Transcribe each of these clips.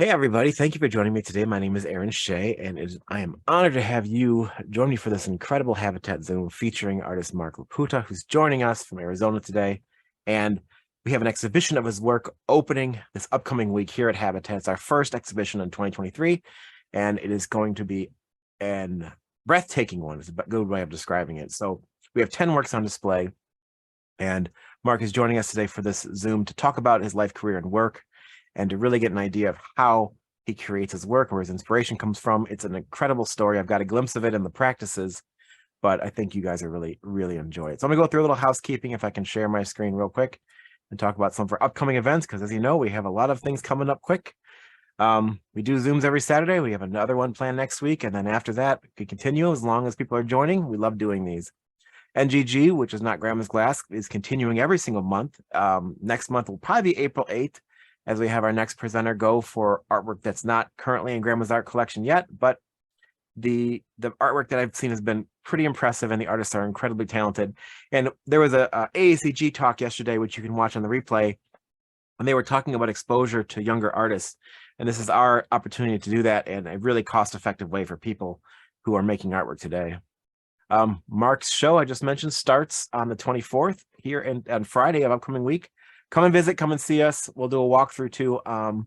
Hey everybody, thank you for joining me today. My name is Aaron Shea, and I am honored to have you join me for this incredible Habatat-Zoom featuring artist Mark Leptua, who's joining us from Arizona today. And we have an exhibition of his work opening this upcoming week here at Habitat. It's our first exhibition in 2023, and it is going to be an breathtaking one. It's a good way of describing it. So we have 10 works on display, and Mark is joining us today for this Zoom to talk about his life, career, and work, and to really get an idea of how he creates his work, where his inspiration comes from. It's an incredible story. I've got a glimpse of it in the practices, but I think you guys are really enjoy it. So I'm gonna go through a little housekeeping if I can share my screen real quick and talk about some of our upcoming events, because as you know, we have a lot of things coming up quick. We do Zooms every Saturday. We have another one planned next week, and then after that, we could continue as long as people are joining. We love doing these. NGG, which is Not Grandma's Glass, is continuing every single month. Next month will probably be April 8th, as we have our next presenter go for artwork that's not currently in Grandma's art collection yet, but the artwork that I've seen has been pretty impressive, and the artists are incredibly talented. And there was a AACG talk yesterday, which you can watch on the replay, and they were talking about exposure to younger artists. And this is our opportunity to do that in a really cost-effective way for people who are making artwork today. Mark's show I just mentioned starts on the 24th here on Friday of upcoming week. Come and visit, come and see us. We'll do a walkthrough too, so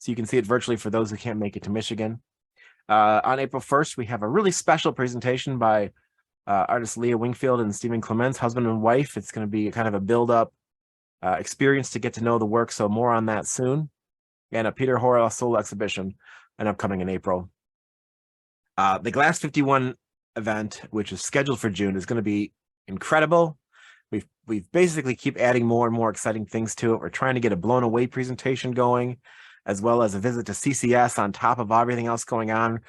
you can see it virtually for those who can't make it to Michigan. On April 1st, we have a really special presentation by artists Leah Wingfield and Stephen Clements, husband and wife. It's going to be kind of a build-up experience to get to know the work, so more on that soon. And a Peter Horrell solo exhibition, and upcoming in April. The Glass 51 event, which is scheduled for June, is going to be incredible. We've basically keep adding more and more exciting things to it. We're trying to get a blown away presentation going, as well as a visit to CCS on top of everything else going on.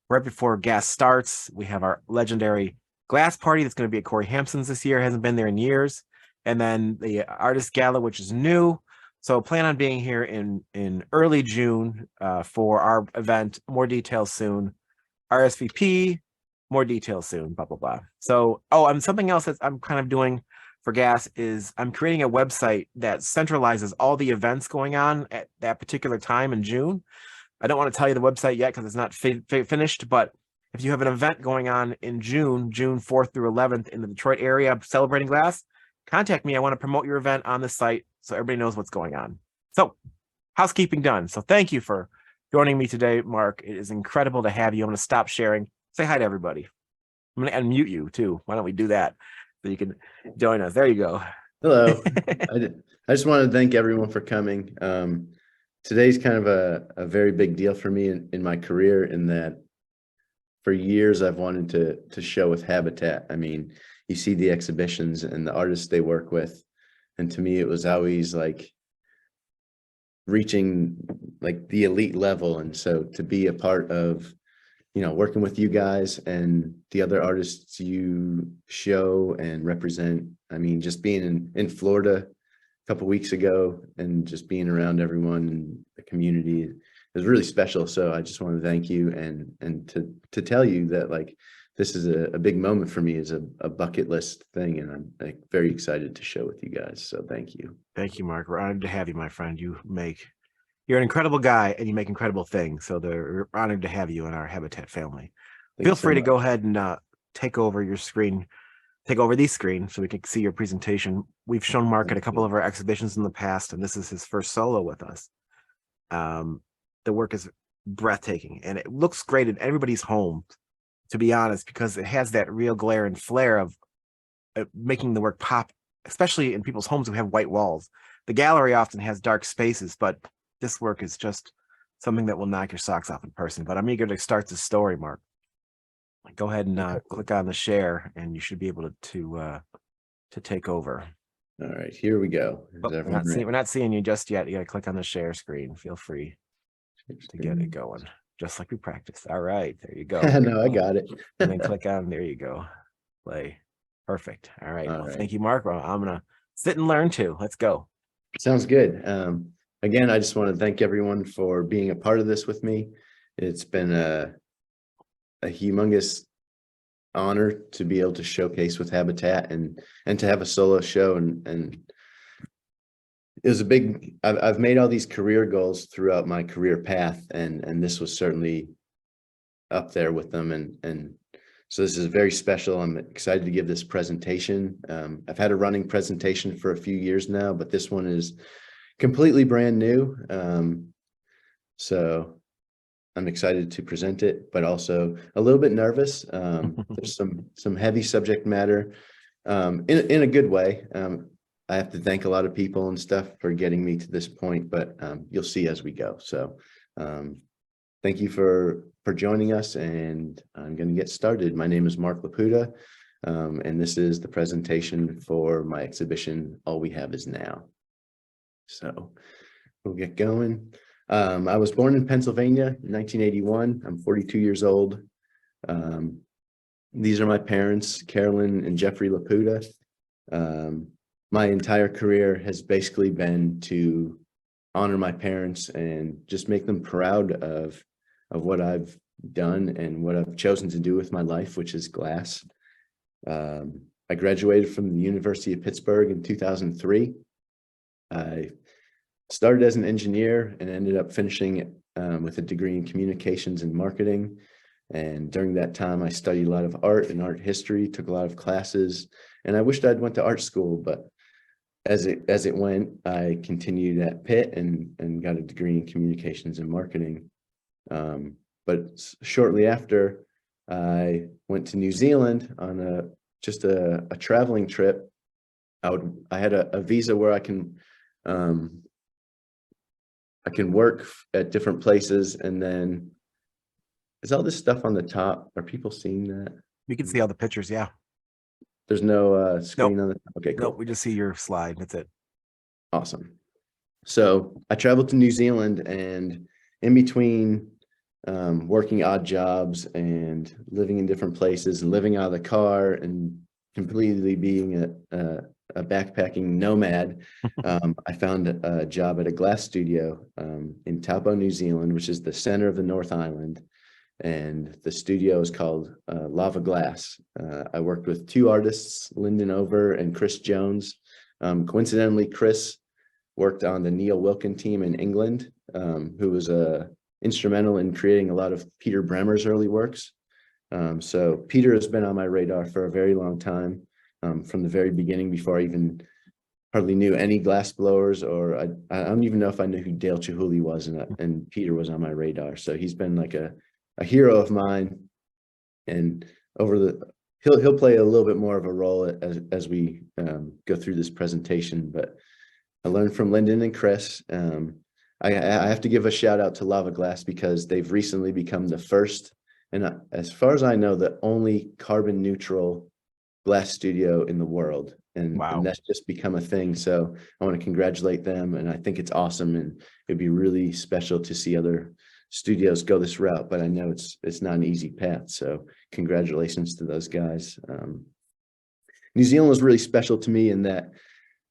Right before gas starts, we have our legendary glass party that's going to be at Corey Hampson's this year. Hasn't been there in years. And then the artist gala, which is new. So plan on being here in early June for our event. More details soon. RSVP, more details soon, blah, blah, blah. So, and something else that I'm kind of doing for gas is I'm creating a website that centralizes all the events going on at that particular time in June. I don't want to tell you the website yet because it's not finished, but if you have an event going on in June 4th through 11th in the Detroit area celebrating glass, contact me. I want to promote your event on the site so everybody knows what's going on. So housekeeping done. So thank you for joining me today, Mark. It is incredible to have you. I'm going to stop sharing. Say hi to everybody. I'm going to unmute you too. Why don't we do that so you can join us? There you go. Hello. I just want to thank everyone for coming. Today's kind of a very big deal for me in my career, in that for years I've wanted to show with Habitat. I mean, you see the exhibitions and the artists they work with, and to me it was always like reaching like the elite level. And so to be a part of, working with you guys and the other artists you show and represent. I mean, just being in Florida a couple weeks ago and just being around everyone in the community is really special. So I just want to thank you and to tell you that, like, this is a big moment for me, as a bucket list thing, and I'm like very excited to show with you guys. So thank you. Thank you, Mark. We're honored to have you, my friend. You're an incredible guy and you make incredible things. So we're honored to have you in our Habitat family. Thank Feel you so free to much. go ahead and take over your screen, take over the screen so we can see your presentation. We've shown Mark at a couple of our exhibitions in the past, and this is his first solo with us. The work is breathtaking and it looks great in everybody's home, to be honest, because it has that real glare and flare of making the work pop, especially in people's homes who have white walls. The gallery often has dark spaces, but this work is just something that will knock your socks off in person. But I'm eager to start the story, Mark. Go ahead and click on the share, and you should be able to take over. All right, here we go. We're not seeing you just yet. You got to click on the share screen. Feel free to get it going, just like we practiced. All right, there you go. No, I got it. And then click on, there you go. Play. Perfect. All right. Well, thank you, Mark. Well, I'm going to sit and learn too. Let's go. Sounds good. Again, I just want to thank everyone for being a part of this with me. It's been a humongous honor to be able to showcase with Habitat and to have a solo show and it was a big, I've made all these career goals throughout my career path, and this was certainly up there with them. And so this is very special. I'm excited to give this presentation. I've had a running presentation for a few years now, but this one is completely brand new. So I'm excited to present it, but also a little bit nervous. There's some heavy subject matter, in a good way. I have to thank a lot of people and stuff for getting me to this point, but you'll see as we go. So thank you for joining us, and I'm going to get started. My name is Mark Leptua, and this is the presentation for my exhibition, All We Have Is Now. So we'll get going. I was born in Pennsylvania in 1981. I'm 42 years old. These are my parents, Carolyn and Jeffrey Leputa. My entire career has basically been to honor my parents and just make them proud of what I've done and what I've chosen to do with my life, which is glass. I graduated from the University of Pittsburgh in 2003. I started as an engineer and ended up finishing with a degree in communications and marketing. And during that time, I studied a lot of art and art history, took a lot of classes, and I wished I'd went to art school, but as it went, I continued at Pitt and got a degree in communications and marketing. But shortly after, I went to New Zealand on just a traveling trip. I had a visa where I can work at different places. And then, is all this stuff on the top? Are people seeing that? We can see all the pictures. Yeah. There's no screen Nope. on the top. Okay, cool. Nope. We just see your slide. That's it. Awesome. So I traveled to New Zealand, and in between working odd jobs and living in different places and living out of the car and completely being a backpacking nomad, I found a job at a glass studio in Taupo, New Zealand, which is the center of the North Island. And the studio is called Lava Glass. I worked with two artists, Lyndon Over and Chris Jones. Coincidentally, Chris worked on the Neil Wilkin team in England, who was instrumental in creating a lot of Peter Bremer's early works. So Peter has been on my radar for a very long time, from the very beginning, before I even hardly knew any glass blowers, or I don't even know if I knew who Dale Chihuly was, and Peter was on my radar. So he's been like a hero of mine, and he'll play a little bit more of a role as we go through this presentation. But I learned from Lyndon and Chris. I have to give a shout out to Lava Glass because they've recently become the first, and as far as I know, the only carbon neutral glass studio in the world. And, Wow. and that's just become a thing. So I want to congratulate them, and I think it's awesome, and it'd be really special to see other studios go this route, but I know it's not an easy path. So congratulations to those guys. New Zealand was really special to me in that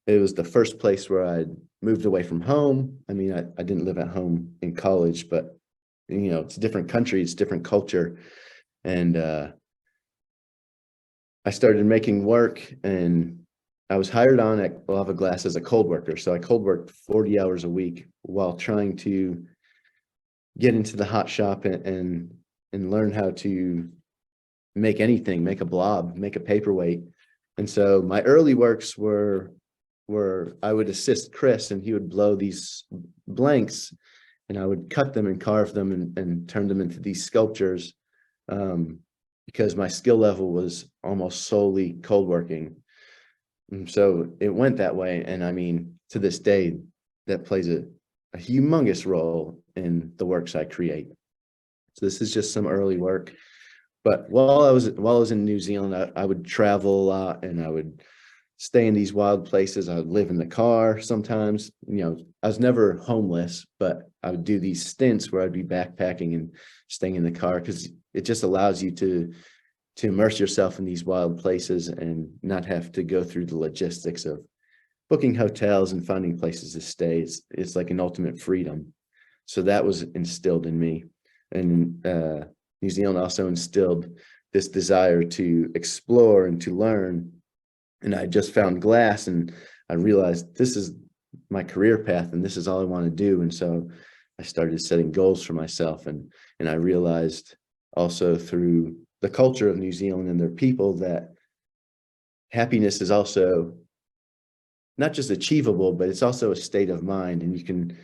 it was the first place where I moved away from home. I mean, I didn't live at home in college, but it's a different country, it's a different culture. And I started making work, and I was hired on at Lava Glass as a cold worker. So I cold worked 40 hours a week while trying to get into the hot shop and learn how to make anything, make a blob, make a paperweight. And so my early works were I would assist Chris, and he would blow these blanks, and I would cut them and carve them and turn them into these sculptures, because my skill level was almost solely cold working. And so it went that way. And I mean, to this day, that plays a humongous role in the works I create. So this is just some early work. But while I was in New Zealand, I would travel a lot, and I would stay in these wild places. I would live in the car sometimes. I was never homeless, but I would do these stints where I'd be backpacking and staying in the car, because it just allows you to immerse yourself in these wild places and not have to go through the logistics of booking hotels and finding places to stay. It's like an ultimate freedom. So that was instilled in me. And New Zealand also instilled this desire to explore and to learn. And I just found glass, and I realized this is my career path, and this is all I want to do. And so I started setting goals for myself, and I realized also through the culture of New Zealand and their people that happiness is also not just achievable, but it's also a state of mind. And you can,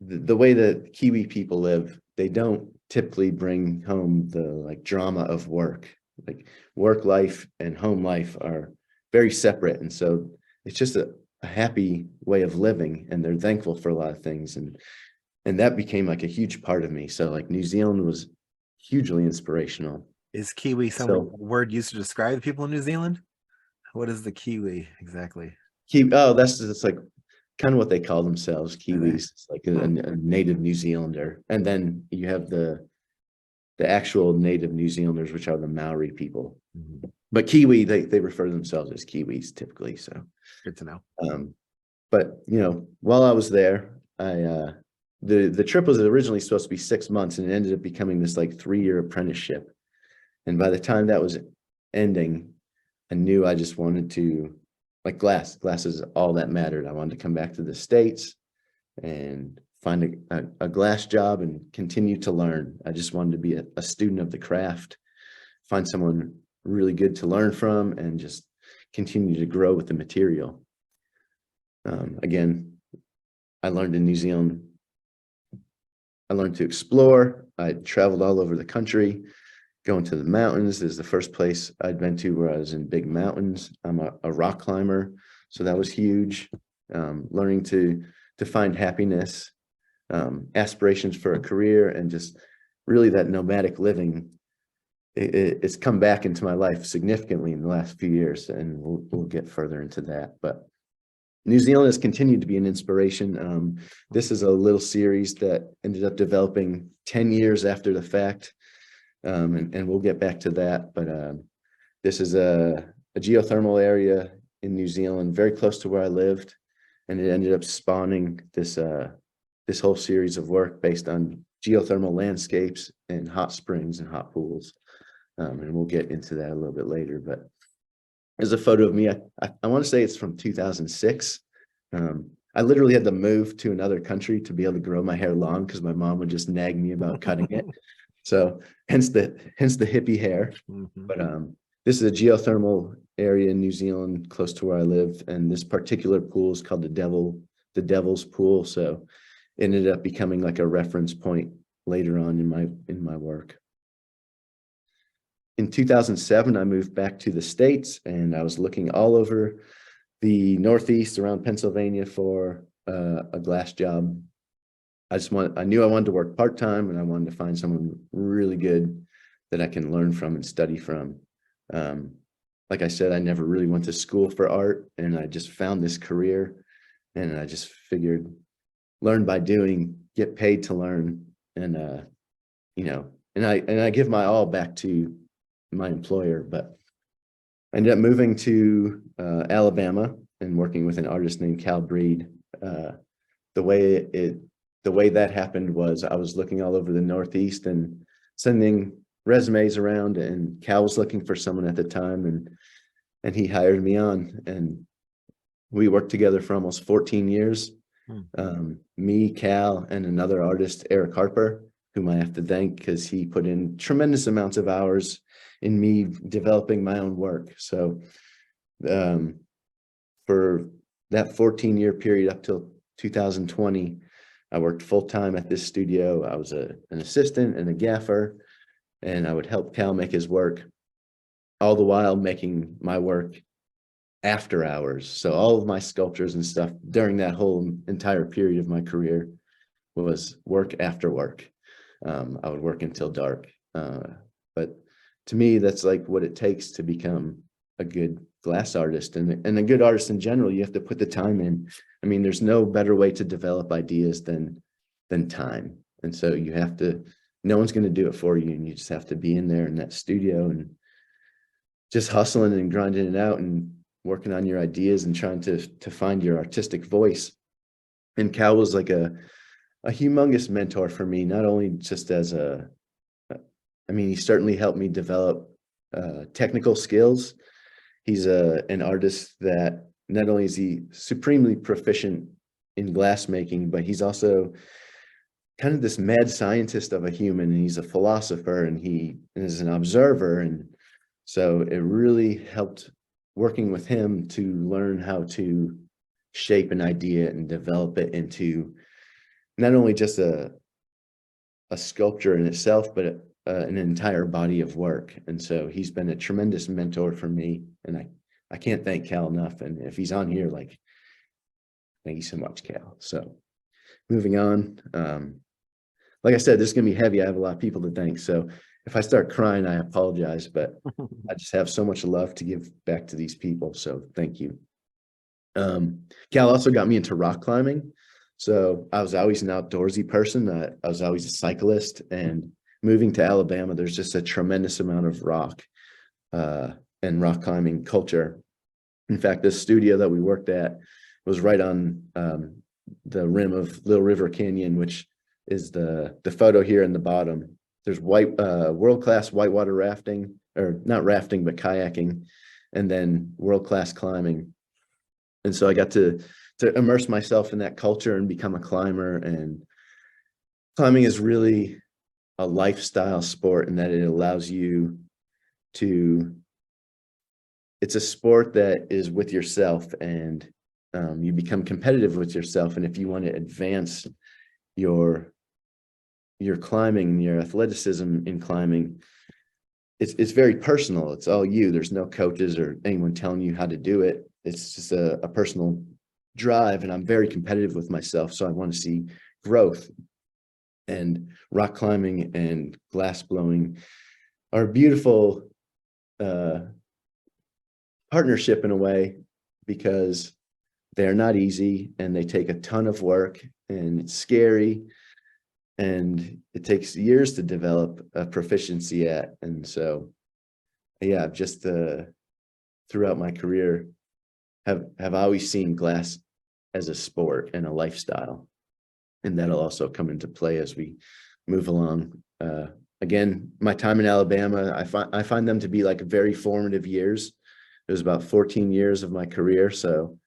the way that Kiwi people live, they don't typically bring home the like drama of work. Like work life and home life are very separate. And so it's just a happy way of living, and they're thankful for a lot of things. And that became like a huge part of me. So like New Zealand was hugely inspirational. Is Kiwi some So word used to describe the people in New Zealand? What is the Kiwi exactly? that's like kind of what they call themselves, Kiwis. It's like a native New Zealander. And then you have the actual native New Zealanders, which are the Maori people. Mhm. But Kiwi, they refer to themselves as Kiwis typically. So Good to know. but while I was there, the trip was originally supposed to be 6 months, and it ended up becoming this like 3-year apprenticeship. And by the time that was ending, I knew I just wanted to, like glass is all that mattered. I wanted to come back to the States and find a glass job and continue to learn. I just wanted to be a student of the craft, find someone really good to learn from, and just continue to grow with the material. Again, I learned in New Zealand. I learned to explore. I traveled all over the country. Going to the mountains is the first place I'd been to where I was in big mountains. I'm a rock climber, so that was huge. Learning to find happiness, aspirations for a career, and just really that nomadic living. It's come back into my life significantly in the last few years, and we'll get further into that. But New Zealand has continued to be an inspiration. This is a little series that ended up developing 10 years after the fact. And we'll get back to that. But this is a geothermal area in New Zealand, very close to where I lived. And it ended up spawning this whole series of work based on geothermal landscapes and hot springs and hot pools. And we'll get into that a little bit later. But there's a photo of me. I want to say it's from 2006. I literally had to move to another country to be able to grow my hair long because my mom would just nag me about cutting it. So hence the hippie hair. Mhm. But this is a geothermal area in New Zealand close to where I live, and this particular pool is called the Devil's Pool. So it ended up becoming like a reference point later on in my work. In 2007, I moved back to the States, and I was looking all over the Northeast around Pennsylvania for a glass job. I knew I wanted to work part-time, and I wanted to find someone really good that I can learn from and study from. Like I said, I never really went to school for art, and I just found this career, and I just figured learn by doing, get paid to learn. And and I give my all back to my employer. But I ended up moving to Alabama and working with an artist named Cal Breed. The way that happened was I was looking all over the Northeast and sending resumes around, and Cal was looking for someone at the time, and he hired me on, and we worked together for almost 14 years. Me, Cal, and another artist, Eric Harper, whom I have to thank because he put in tremendous amounts of hours in me developing my own work. So for that 14-year period up till 2020, I worked full-time at this studio. I was an assistant and a gaffer, and I would help Cal make his work, all the while making my work after hours. So all of my sculptures and stuff during that whole entire period of my career was work after work. I would work until dark. But to me, that's like what it takes to become a good glass artist and a good artist in general. You have to put the time in. I mean, there's no better way to develop ideas than time. And so you have to, no one's going to do it for you. And you just have to be in there in that studio and just hustling and grinding it out and working on your ideas and trying to find your artistic voice. And Cal was like a humongous mentor for me, not only just as he certainly helped me develop technical skills. He's an artist that not only is he supremely proficient in glassmaking, but he's also kind of this mad scientist of a human, and he's a philosopher, and he is an observer. And so it really helped working with him to learn how to shape an idea and develop it into not only just a sculpture in itself, but an entire body of work. And so he's been a tremendous mentor for me, and I can't thank Cal enough. And if he's on here, like, thank you so much, Cal. So moving on, like I said, this is gonna be heavy. I have a lot of people to thank. So if I start crying, I apologize, but I just have so much love to give back to these people. So thank you. Cal also got me into rock climbing. So I was always an outdoorsy person. I was always a cyclist, and moving to Alabama, there's just a tremendous amount of rock and rock climbing culture. In fact, this studio that we worked at was right on the rim of Little River Canyon, which is the photo here in the bottom. There's world-class whitewater rafting, or not rafting, but kayaking, and then world-class climbing. And so I got to immerse myself in that culture and become a climber. And climbing is really a lifestyle sport in that it allows you to, it's a sport that is with yourself, and you become competitive with yourself. And if you want to advance your climbing, your athleticism in climbing, it's very personal. It's all you. There's no coaches or anyone telling you how to do it. It's just a personal drive, and I'm very competitive with myself. So I want to see growth. And rock climbing and glass blowing are a beautiful partnership in a way, because they're not easy and they take a ton of work, and it's scary, and it takes years to develop a proficiency at. And so, yeah, just throughout my career have always seen glass as a sport and a lifestyle. And that'll also come into play as we move along. Again, my time in Alabama, I find them to be like very formative years. It was about 14 years of my career. So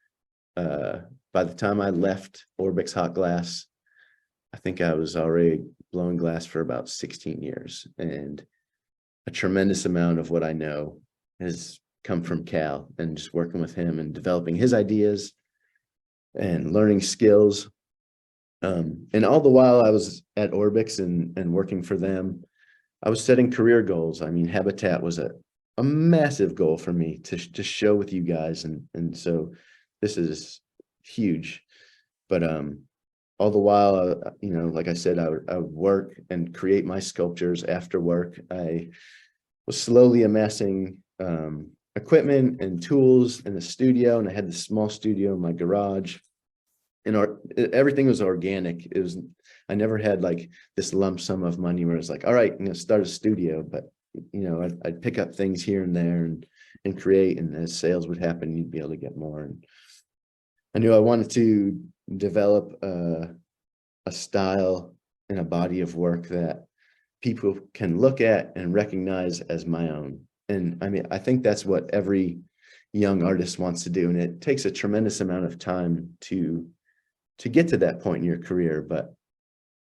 by the time I left Orbix Hot Glass, I think I was already blowing glass for about 16 years. And a tremendous amount of what I know has come from Cal, and just working with him and developing his ideas and learning skills. And all the while I was at Orbix and working for them, I was setting career goals. I mean, Habitat was a massive goal for me to show with you guys. And so this is huge. But all the while, you know, like I said, I would work and create my sculptures after work. I was slowly amassing equipment and tools in the studio, and I had this small studio in my garage. And everything was organic. I never had like this lump sum of money where it's like, all right, I'm gonna start a studio. But you know, I'd pick up things here and there and create, and as sales would happen, you'd be able to get more. And I knew I wanted to develop a style and a body of work that people can look at and recognize as my own. And I mean, I think that's what every young artist wants to do. And it takes a tremendous amount of time to get to that point in your career, but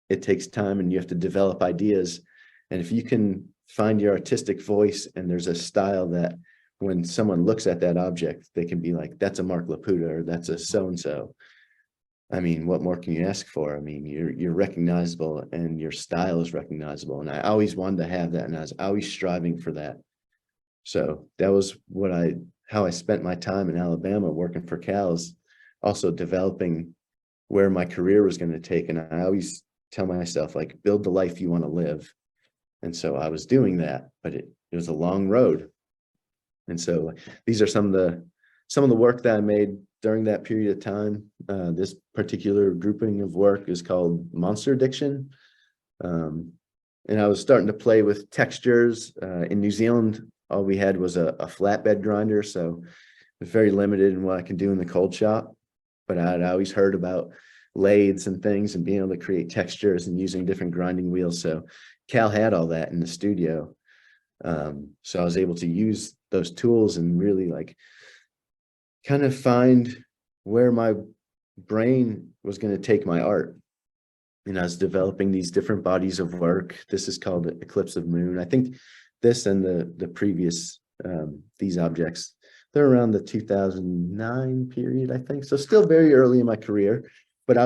it takes time, and you have to develop ideas. And if you can find your artistic voice, and there's a style that when someone looks at that object, they can be like, that's a Mark Leptua, or that's a so-and-so. I mean, what more can you ask for? I mean, you're recognizable, and your style is recognizable. And I always wanted to have that, and I was always striving for that. So that was how I spent my time in Alabama working for Cal's, also developing where my career was going to take. And I always tell myself, like, build the life you want to live. And so I was doing that, but it was a long road. And so these are some of the work that I made during that period of time. This particular grouping of work is called Monster Addiction. And I was starting to play with textures. In New Zealand, all we had was a flatbed grinder. So it was very limited in what I could do in the cold shop. But I'd always heard about lathes and things, and being able to create textures and using different grinding wheels. So Cal had all that in the studio. So I was able to use those tools and really like kind of find where my brain was going to take my art. And I was developing these different bodies of work. This is called Eclipse of Moon. I think this and the previous, these objects, they're around the 2009 period, I think. So still very early in my career, but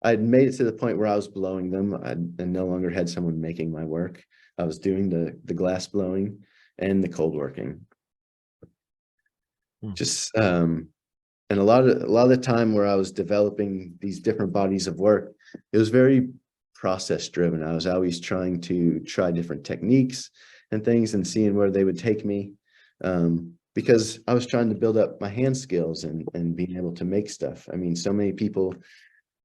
I'd made it to the point where I was blowing them. I no longer had someone making my work. I was doing the glass blowing and the cold working. Just and a lot of the time where I was developing these different bodies of work, it was very process driven. I was always trying to try different techniques and things and seeing where they would take me, because I was trying to build up my hand skills and being able to make stuff. I mean, so many people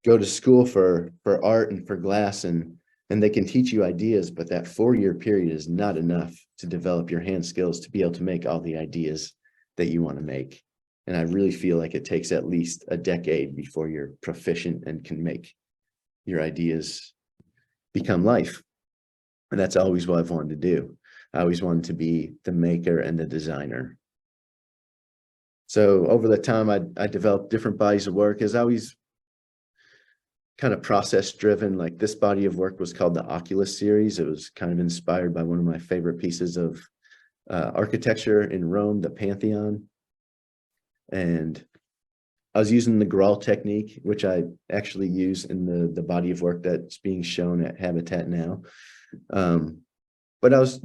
go to school for art and for glass, and they can teach you ideas, but that 4-year period is not enough to develop your hand skills to be able to make all the ideas that you want to make. And I really feel like it takes at least a decade before you're proficient and can make your ideas become life. And that's always what I've wanted to do. I always wanted to be the maker and the designer. So over the time, I developed different bodies of work. As I always kind of process driven. Like this body of work was called the Oculus series. It was kind of inspired by one of my favorite pieces of architecture in Rome, the Pantheon. And I was using the Grawl technique, which I actually use in the body of work that's being shown at Habitat now. But I was,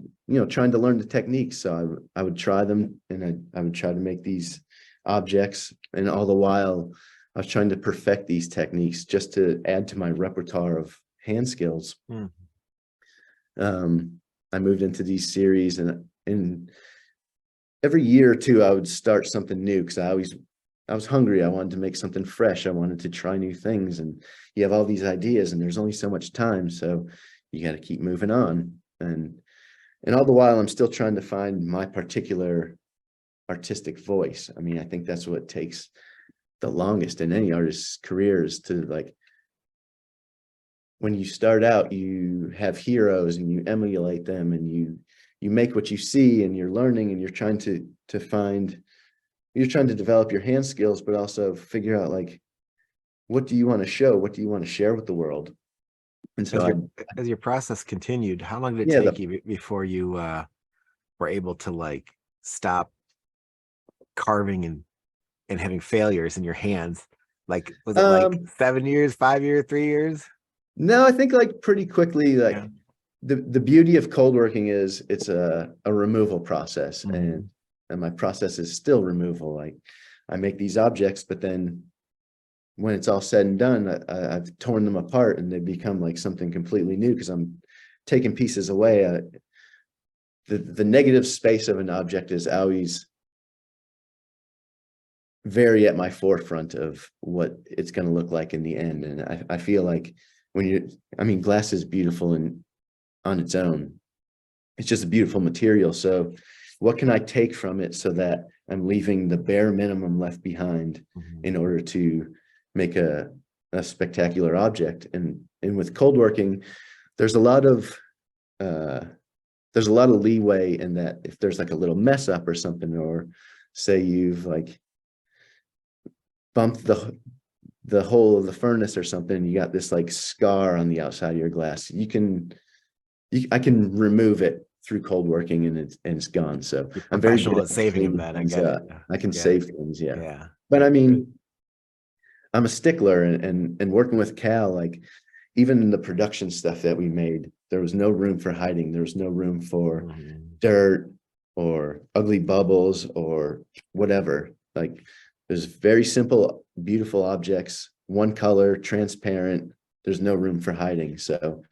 trying to learn the techniques. So I would try them, and I would try to make these objects. And all the while, I was trying to perfect these techniques just to add to my repertoire of hand skills. I moved into these series, and every year or two, I would start something new because I was hungry. I wanted to make something fresh. I wanted to try new things, and you have all these ideas, and there's only so much time, so you got to keep moving on. And all the while, I'm still trying to find my particular artistic voice. I mean, I think that's what takes the longest in any artist's career, is to, like, when you start out, you have heroes and you emulate them, and you make what you see, and you're learning, and you're trying to develop your hand skills, but also figure out, like, what do you want to show? What do you want to share with the world? And so as your process continued, how long did it take you before you were able to, like, stop carving and having failures in your hands? Like, was it like 7 years, 5 years, 3 years? No, I think like pretty quickly. Like, yeah. The beauty of cold working is it's a removal process, and my process is still removal. Like, I make these objects, but then when it's all said and done, I've torn them apart, and they become like something completely new because I'm taking pieces away. The negative space of an object is always very at my forefront of what it's going to look like in the end. And I feel like glass is beautiful and on its own. It's just a beautiful material. So what can I take from it so that I'm leaving the bare minimum left behind in order to make a spectacular object? And with cold working, there's a lot of leeway in that. If there's like a little mess up or something, or say you've like bumped the hole of the furnace or something, and you got this like scar on the outside of your glass, I can remove it through cold working, and it's gone. So I'm very good at saving them. I get it. I can save things. Yeah. But I mean, I'm a stickler, and working with Cal, like, even in the production stuff that we made, there was no room for hiding. There was no room for dirt or ugly bubbles or whatever. Like, there's very simple, beautiful objects, one color, transparent. There's no room for hiding. So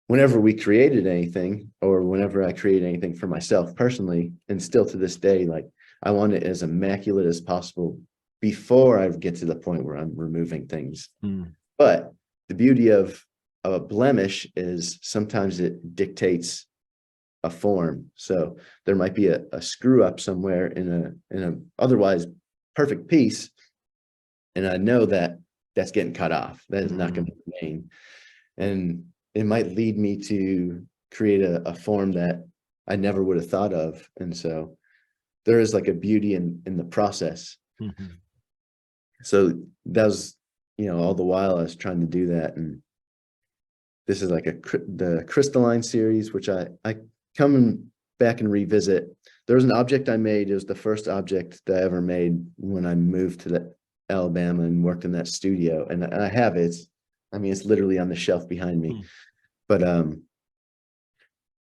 whenever we created anything, or whenever I create anything for myself personally, and still to this day, like, I want it as immaculate as possible before I get to the point where I'm removing things. But the beauty of a blemish is sometimes it dictates a form. So there might be a screw up somewhere in a otherwise perfect piece, and I know that that's getting cut off. That is not going to remain, and it might lead me to create a form that I never would have thought of. And so there is like a beauty in the process. Mhm. So that was, all the while I was trying to do that. And this is like the crystalline series, which I come back and revisit. There was an object I made. It was the first object that I ever made when I moved to Alabama and worked in that studio. And I have it. It's literally on the shelf behind me. Hmm. But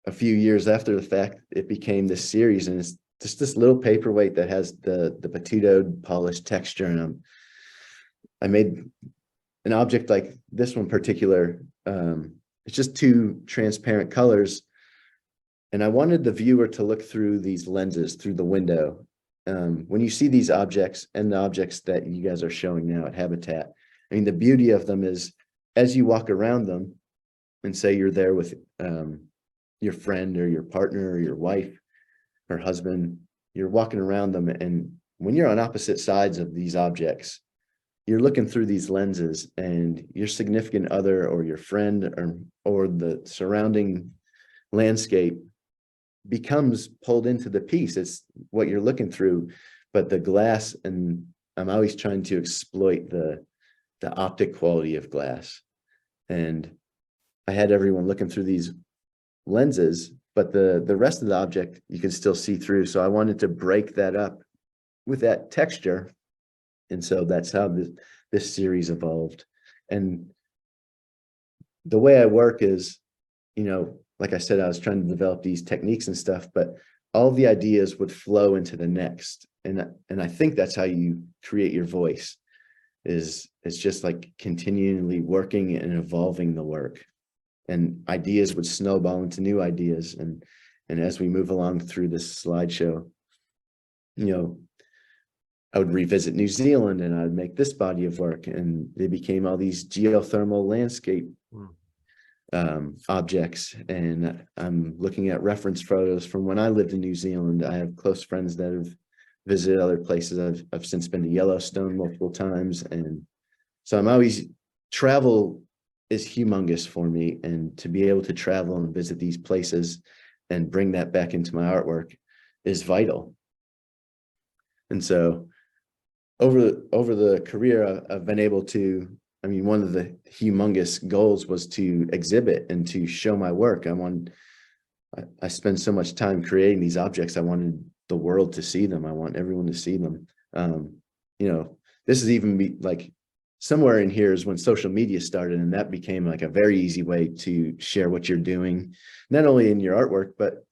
a few years after the fact, it became this series, and it's just this little paperweight that has the patitoed polished texture. And I made an object like this one particular. It's just two transparent colors. And I wanted the viewer to look through these lenses through the window. When you see these objects and the objects that you guys are showing now at Habitat, the beauty of them is as you walk around them and say you're there with your friend or your partner or your wife or husband, you're walking around them. And when you're on opposite sides of these objects, you're looking through these lenses, and your significant other or your friend or the surrounding landscape becomes pulled into the piece. It's what you're looking through, but the glass, and I'm always trying to exploit the optic quality of glass. And I had everyone looking through these lenses, but the rest of the object you can still see through. So I wanted to break that up with that texture. And so that's how this series evolved. And the way I work is, like I said, I was trying to develop these techniques and stuff, but all the ideas would flow into the next. And I think that's how you create your voice, is it's just like continually working and evolving the work. And ideas would snowball into new ideas. And as we move along through this slideshow, I would revisit New Zealand and I'd make this body of work, and they became all these geothermal landscape objects. And I'm looking at reference photos from when I lived in New Zealand. I have close friends that have visited other places. I've since been to Yellowstone multiple times. And so travel is humongous for me. And to be able to travel and visit these places and bring that back into my artwork is vital. And so over the career, I've been able to, one of the humongous goals was to exhibit and to show my work. I spend so much time creating these objects. I wanted the world to see them. I want everyone to see them. This is even like somewhere in here is when social media started, and that became like a very easy way to share what you're doing, not only in your artwork, but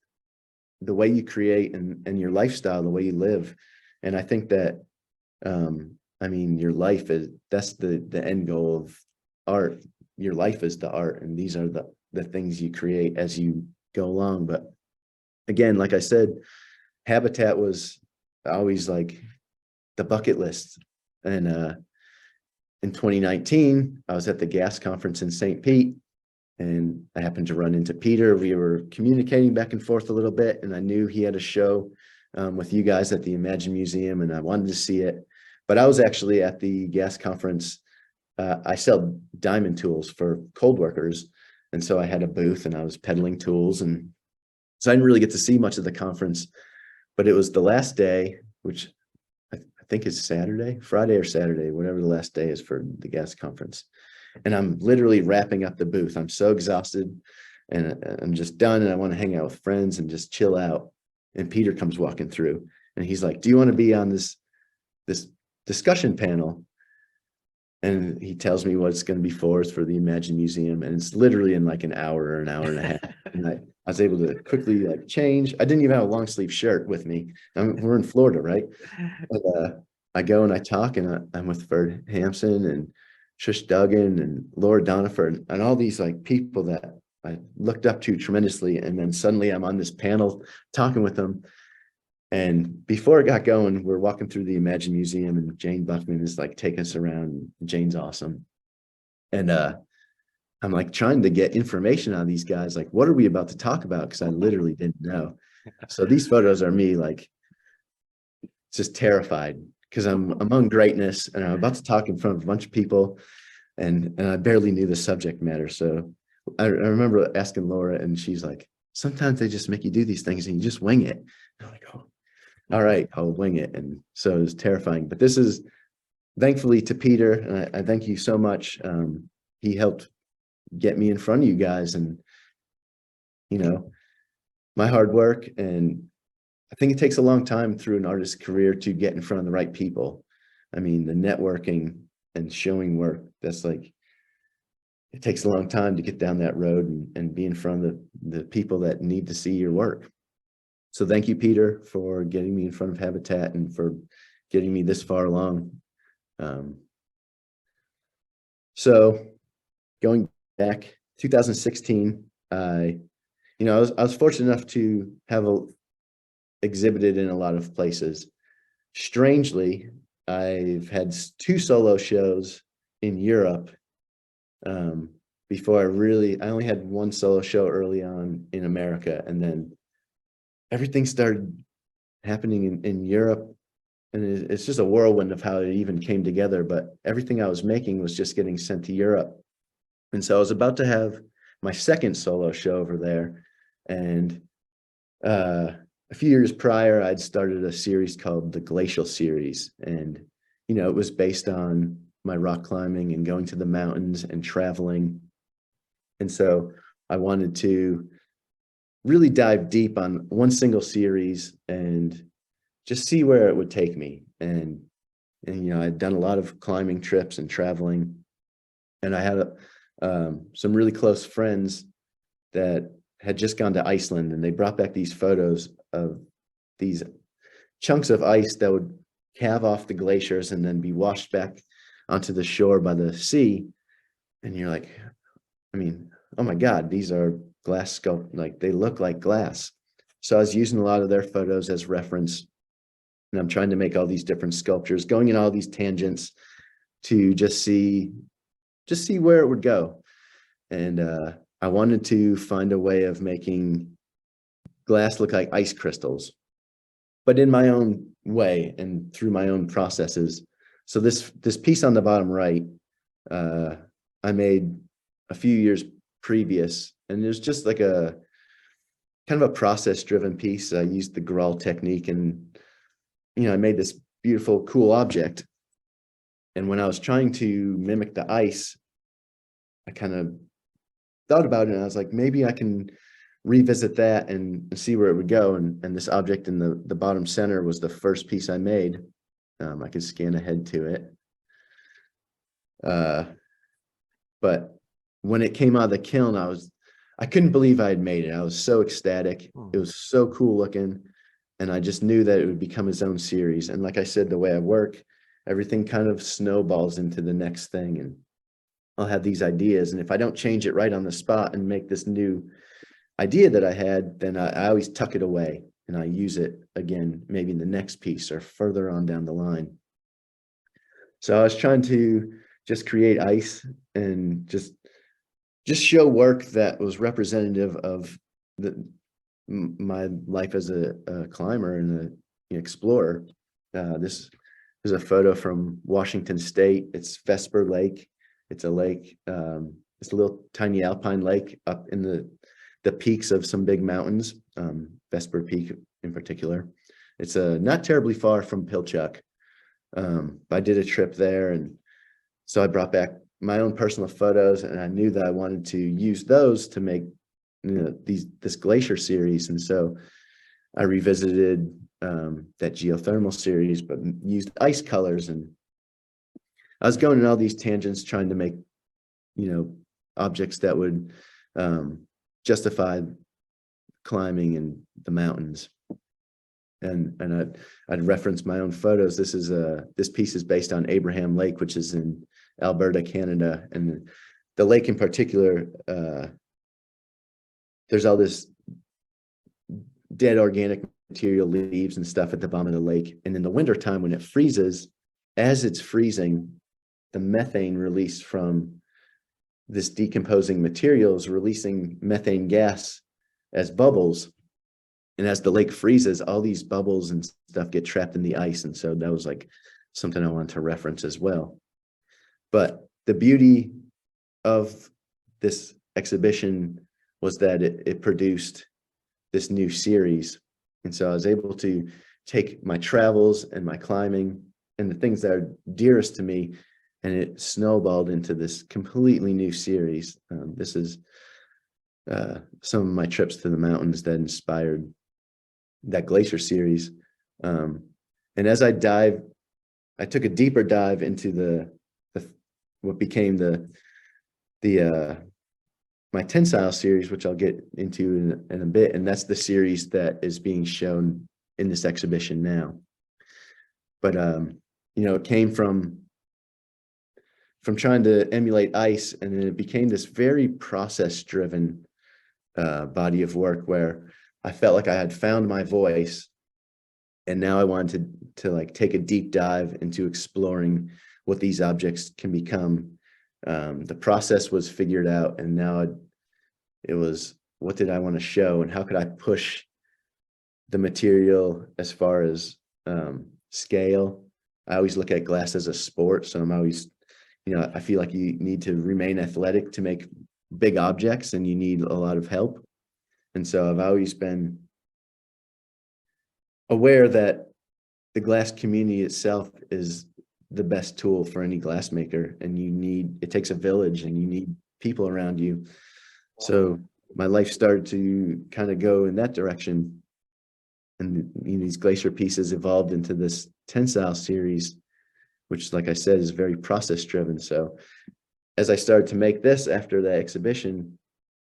the way you create and your lifestyle, the way you live. And I think that your life that's the end goal of art. Your life is the art, and these are the things you create as you go along. But again, like I said, Habitat was always like the bucket list. And in 2019, I was at the GAS conference in St. Pete, and I happened to run into Peter. We were communicating back and forth a little bit, and I knew he had a show with you guys at the Imagine Museum, and I wanted to see it. But I was actually at the GAS conference. I sell diamond tools for cold workers. And so I had a booth and I was peddling tools. And so I didn't really get to see much of the conference, but it was the last day, which I think is Friday or Saturday, whatever the last day is for the GAS conference. And I'm literally wrapping up the booth. I'm so exhausted and I'm just done. And I want to hang out with friends and just chill out. And Peter comes walking through and he's like, "Do you want to be on this discussion panel?" And he tells me what it's going to be for. It's for the Imagine Museum, and it's literally in like an hour or an hour and a half. And I was able to quickly change. I didn't even have a long sleeve shirt with me. We're in Florida, right? But I go and I talk, and I'm with Ferd Hampson and Trish Duggan and Laura Doniford and all these people that I looked up to tremendously. And then suddenly I'm on this panel talking with them. And before it got going, we're walking through the Imagine Museum, and Jane Buckman is taking us around. Jane's awesome. And I'm trying to get information on these guys. What are we about to talk about? Because I literally didn't know. So these photos are me just terrified because I'm among greatness and I'm about to talk in front of a bunch of people, and I barely knew the subject matter. So I remember asking Laura, and she's like, "Sometimes they just make you do these things and you just wing it." And I'm like, "Oh." all right, I'll wing it. And so it was terrifying. But this is thankfully to Peter, and I thank you so much. He helped get me in front of you guys, and my hard work. And I think it takes a long time through an artist's career to get in front of the right people. I mean, the networking and showing work, that's like, it takes a long time to get down that road and be in front of the people that need to see your work. So thank you, Peter, for getting me in front of Habitat and for getting me this far along. So going back 2016, I was fortunate enough to have exhibited in a lot of places. Strangely, I've had 2 solo shows in Europe. Before I only had 1 solo show early on in America, and then everything started happening in Europe, and it's just a whirlwind of how it even came together. But everything I was making was just getting sent to Europe, and so I was about to have my 2nd solo show over there, and a few years prior, I'd started a series called the Glacial Series, and it was based on my rock climbing and going to the mountains and traveling. And so I wanted to really dive deep on one single series and just see where it would take me. And I'd done a lot of climbing trips and traveling, and I had some really close friends that had just gone to Iceland, and they brought back these photos of these chunks of ice that would calve off the glaciers and then be washed back onto the shore by the sea. And you're like, oh my God, these are glass sculpt, like they look like glass. So I was using a lot of their photos as reference, and I'm trying to make all these different sculptures, going in all these tangents to just see where it would go. And I wanted to find a way of making glass look like ice crystals, but in my own way and through my own processes. So this piece on the bottom right, I made a few years previous, and it was just like a kind of a process-driven piece. I used the Grawl technique, and I made this beautiful, cool object. And when I was trying to mimic the ice, I kind of thought about it, and I was like, maybe I can revisit that and see where it would go. And this object in the bottom center was the first piece I made. I could scan ahead to it. But when it came out of the kiln, I couldn't believe I had made it. I was so ecstatic. It was so cool looking. And I just knew that it would become its own series. And like I said, the way I work, everything kind of snowballs into the next thing. And I'll have these ideas. And if I don't change it right on the spot and make this new idea that I had, then I always tuck it away and I use it again, maybe in the next piece or further on down the line. So I was trying to just create ice and just show work that was representative of my life as a climber and an explorer. This is a photo from Washington State. It's Vesper Lake. It's a lake. It's a little tiny alpine lake up in the peaks of some big mountains, Vesper Peak in particular. It's not terribly far from Pilchuck. I did a trip there, and so I brought back my own personal photos, and I knew that I wanted to use those to make this glacier series. And so I revisited that geothermal series, but used ice colors, and I was going in all these tangents trying to make objects that would justify climbing in the mountains. And I'd reference my own photos. This piece is based on Abraham Lake, which is in Alberta, Canada. And the lake in particular, there's all this dead organic material, leaves and stuff at the bottom of the lake. And in the wintertime, when it freezes, as it's freezing, the methane released from this decomposing material is releasing methane gas as bubbles. And as the lake freezes, all these bubbles and stuff get trapped in the ice. And so that was like something I wanted to reference as well. But the beauty of this exhibition was that it produced this new series. And so I was able to take my travels and my climbing and the things that are dearest to me, and it snowballed into this completely new series. This is some of my trips to the mountains that inspired that glacier series. And as I took a deeper dive into the what became my tensile series, which I'll get into in a bit, and that's the series that is being shown in this exhibition now. But it came from trying to emulate ice, and then it became this very process-driven body of work where I felt like I had found my voice, and now I wanted to like take a deep dive into exploring what these objects can become. The process was figured out, and now it was, what did I want to show, and how could I push the material as far as scale. I always look at glass as a sport, so I'm always, I feel like you need to remain athletic to make big objects, and you need a lot of help. And so I've always been aware that the glass community itself is the best tool for any glassmaker, and it takes a village, and you need people around you. So my life started to kind of go in that direction, and these glacier pieces evolved into this tensile series, which, like I said, is very process driven. So as I started to make this after that exhibition,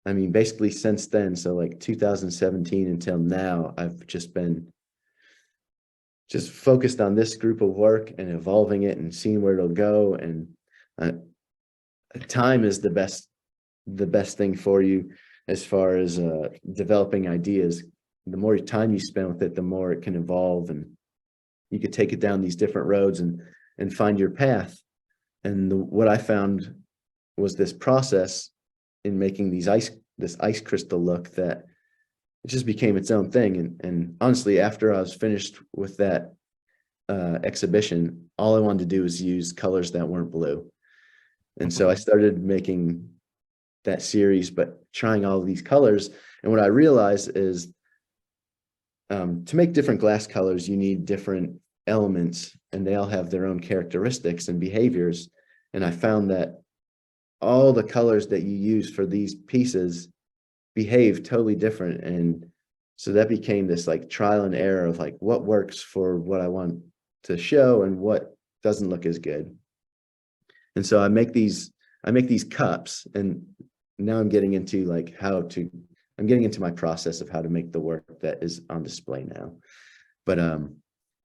I mean, basically since then, so like 2017 until now, I've just been focused on this group of work and evolving it and seeing where it'll go. And time is the best thing for you as far as developing ideas. The more time you spend with it, the more it can evolve, and you could take it down these different roads and find your path. And what I found was this process in making this ice crystal look, that it just became its own thing. And honestly, after I was finished with that exhibition, all I wanted to do was use colors that weren't blue. And so I started making that series, but trying all of these colors. And what I realized is to make different glass colors, you need different elements, and they all have their own characteristics and behaviors. And I found that all the colors that you use for these pieces behave totally different. And so that became this like trial and error of like what works for what I want to show and what doesn't look as good. And so I make these cups, and now I'm getting into my process of how to make the work that is on display now. But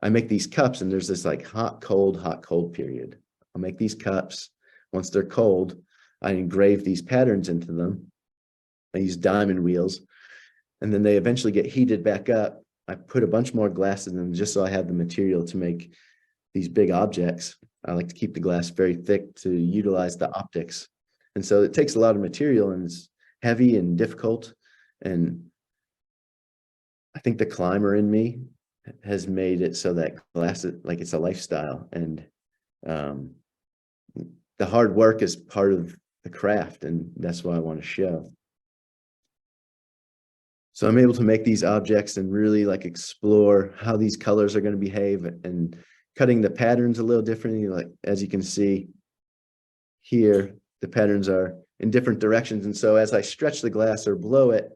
I make these cups, and there's this like hot, cold period. I'll make these cups. Once they're cold, I engrave these patterns into them. I use diamond wheels, and then they eventually get heated back up. I put a bunch more glass in them just so I have the material to make these big objects. I like to keep the glass very thick to utilize the optics. And so it takes a lot of material, and it's heavy and difficult. And I think the climber in me has made it so that glass, like, it's a lifestyle. And the hard work is part of the craft, and that's what I want to show. So I'm able to make these objects and really like explore how these colors are going to behave, and cutting the patterns a little differently. Like, as you can see here, the patterns are in different directions. And so as I stretch the glass or blow it,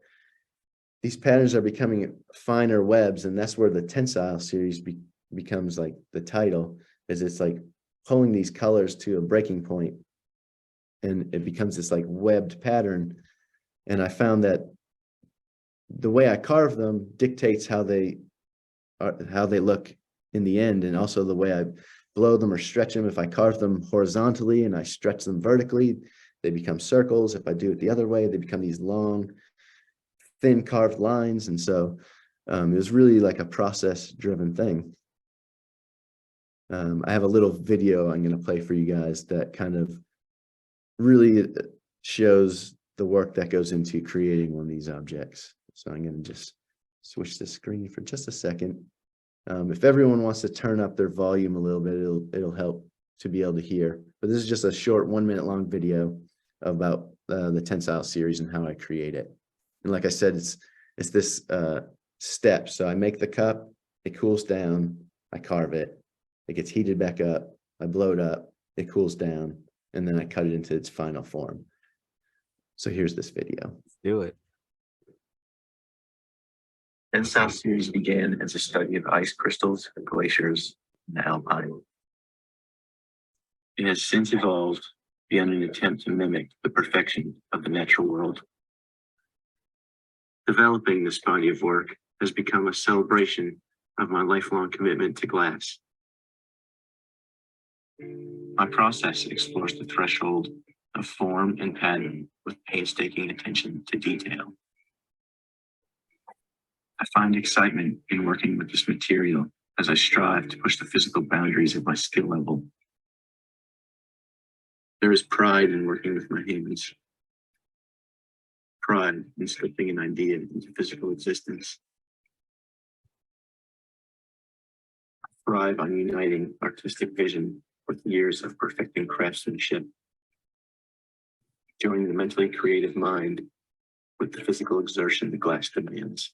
these patterns are becoming finer webs. And that's where the tensile series becomes like the title, is it's like pulling these colors to a breaking point, and it becomes this like webbed pattern. And I found that the way I carve them dictates how they look in the end, and also the way I blow them or stretch them. If I carve them horizontally and I stretch them vertically, they become circles. If I do it the other way, they become these long, thin carved lines. And so it was really like a process-driven thing. I have a little video I'm going to play for you guys that kind of really shows the work that goes into creating one of these objects. So I'm going to just switch the screen for just a second. If everyone wants to turn up their volume a little bit, it'll help to be able to hear. But this is just a short 1 minute long video about the tensile series and how I create it. And like I said, it's this step. So I make the cup, it cools down, I carve it, it gets heated back up, I blow it up, it cools down, and then I cut it into its final form. So here's this video. Let's do it. Tensile series began as a study of ice crystals, glaciers, and the alpine. It has since evolved beyond an attempt to mimic the perfection of the natural world. Developing this body of work has become a celebration of my lifelong commitment to glass. My process explores the threshold of form and pattern with painstaking attention to detail. I find excitement in working with this material as I strive to push the physical boundaries of my skill level. There is pride in working with my hands, pride in sculpting an idea into physical existence. I thrive on uniting artistic vision with years of perfecting craftsmanship, joining the mentally creative mind with the physical exertion the glass demands.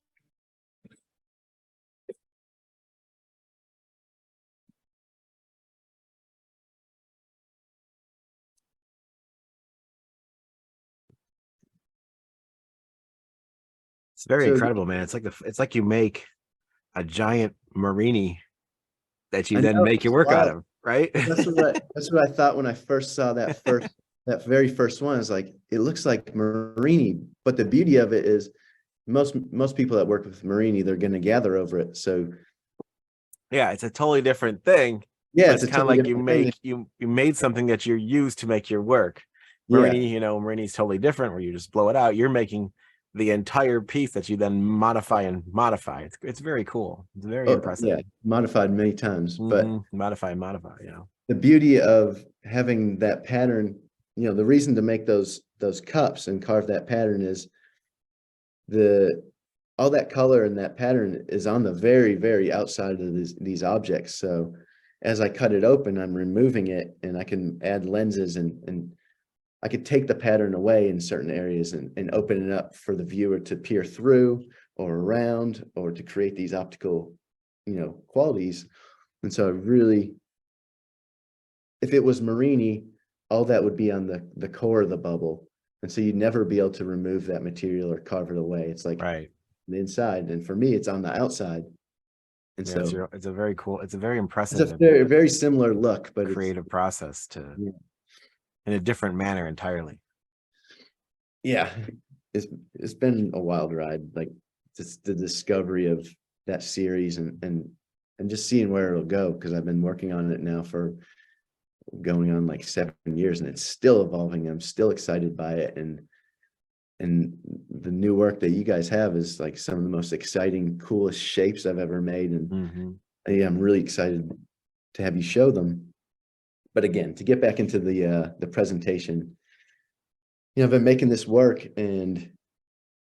It's very So incredible, man. It's like you make a giant marini that you I then know, make your it's work out wild. of, right? That's what I thought when I first saw that very first one. Is like, it looks like marini, but the beauty of it is most people that work with marini, they're going to gather over it. So Yeah, it's a totally different thing. yeah, But it's it's a kind of totally like you different thing. make you made something that you're used to make your work. Yeah, Marini, Marini's totally different where you just blow it out. You're making the entire piece that you then modify and modify. It's very cool. It's very impressive. yeah, modified many times. But Modify, the beauty of having that pattern, the reason to make those cups and carve that pattern is all that color and that pattern is on the very, very outside of these objects. So as I cut it open, I'm removing it, and I can add lenses, and I could take the pattern away in certain areas and open it up for the viewer to peer through or around, or to create these optical, qualities. And so really, if it was marini, all that would be on the core of the bubble. And so you'd never be able to remove that material or carve it away. It's like right. the inside. And for me, it's on the outside. And Yeah, so it's a very cool, it's a very it's impressive a very, very similar look, but creative process yeah. in a different manner entirely. Yeah, it's been a wild ride, like just the discovery of that series and just seeing where it'll go, because I've been working on it now for going on like 7 years, and it's still evolving. I'm still excited by it, and the new work that you guys have is like some of the most exciting, coolest shapes I've ever made, and yeah, I'm really excited to have you show them. But again, to get back into the presentation, I've been making this work, and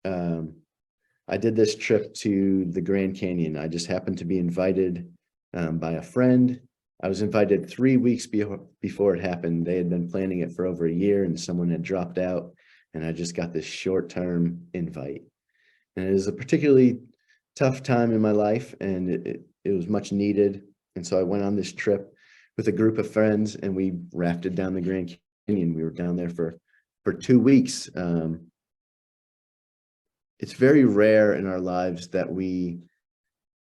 I did this trip to the Grand Canyon. I just happened to be invited by a friend. I was invited 3 weeks before it happened. They had been planning it for over a year, and someone had dropped out, and I just got this short-term invite. And it was a particularly tough time in my life, and it was much needed. And so I went on this trip with a group of friends, and we rafted down the Grand Canyon. We were down there for 2 weeks. It's very rare in our lives that we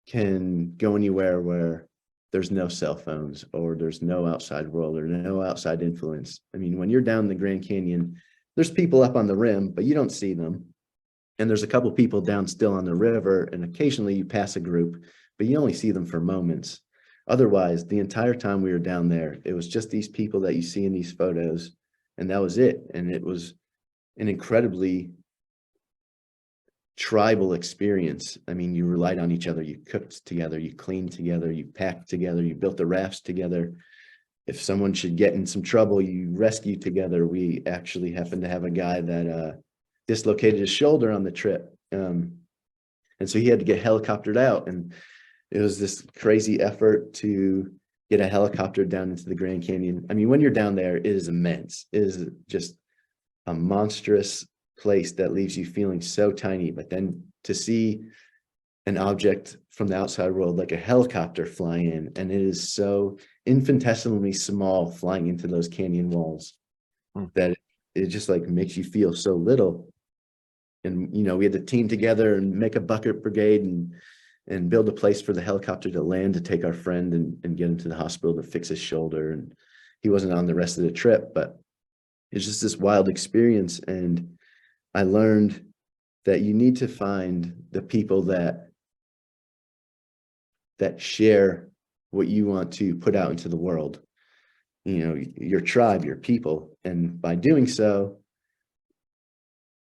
can go anywhere where there's no cell phones, or there's no outside world, or no outside influence. I mean, when you're down the Grand Canyon, there's people up on the rim, but you don't see them. And there's a couple people down still on the river, and occasionally you pass a group, but you only see them for moments. Otherwise, the entire time we were down there, it was just these people that you see in these photos, and that was it. And it was an incredibly tribal experience. I mean, you relied on each other. You cooked together, you cleaned together, you packed together, you built the rafts together. If someone should get in some trouble, you rescue together. We actually happened to have a guy that dislocated his shoulder on the trip. And so he had to get helicoptered out. And it was this crazy effort to get a helicopter down into the Grand Canyon. I mean, when you're down there, it is immense. It is just a monstrous place that leaves you feeling so tiny. But then to see an object from the outside world, like a helicopter, fly in, and it is so infinitesimally small flying into those canyon walls that it just like makes you feel so little. And we had to team together and make a bucket brigade and build a place for the helicopter to land, to take our friend and get him to the hospital to fix his shoulder. And he wasn't on the rest of the trip, but it's just this wild experience. And I learned that you need to find the people that share what you want to put out into the world, your tribe, your people. And by doing so,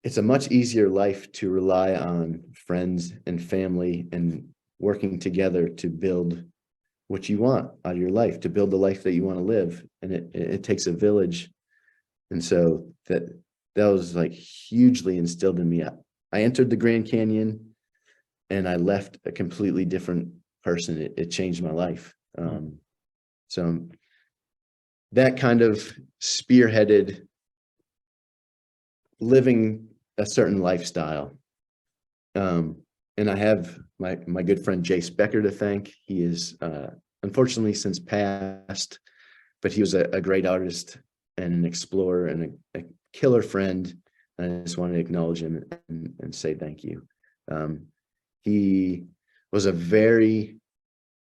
it's a much easier life to rely on friends and family and working together to build what you want out of your life, to build the life that you want to live. And it takes a village. And so that was like hugely instilled in me. I entered the Grand Canyon and I left a completely different person. It changed my life. So that kind of spearheaded living a certain lifestyle. And I have my good friend Jace Becker to thank. He is unfortunately since passed, but he was a great artist and an explorer and a killer friend. And I just want to acknowledge him and say thank you. He was a very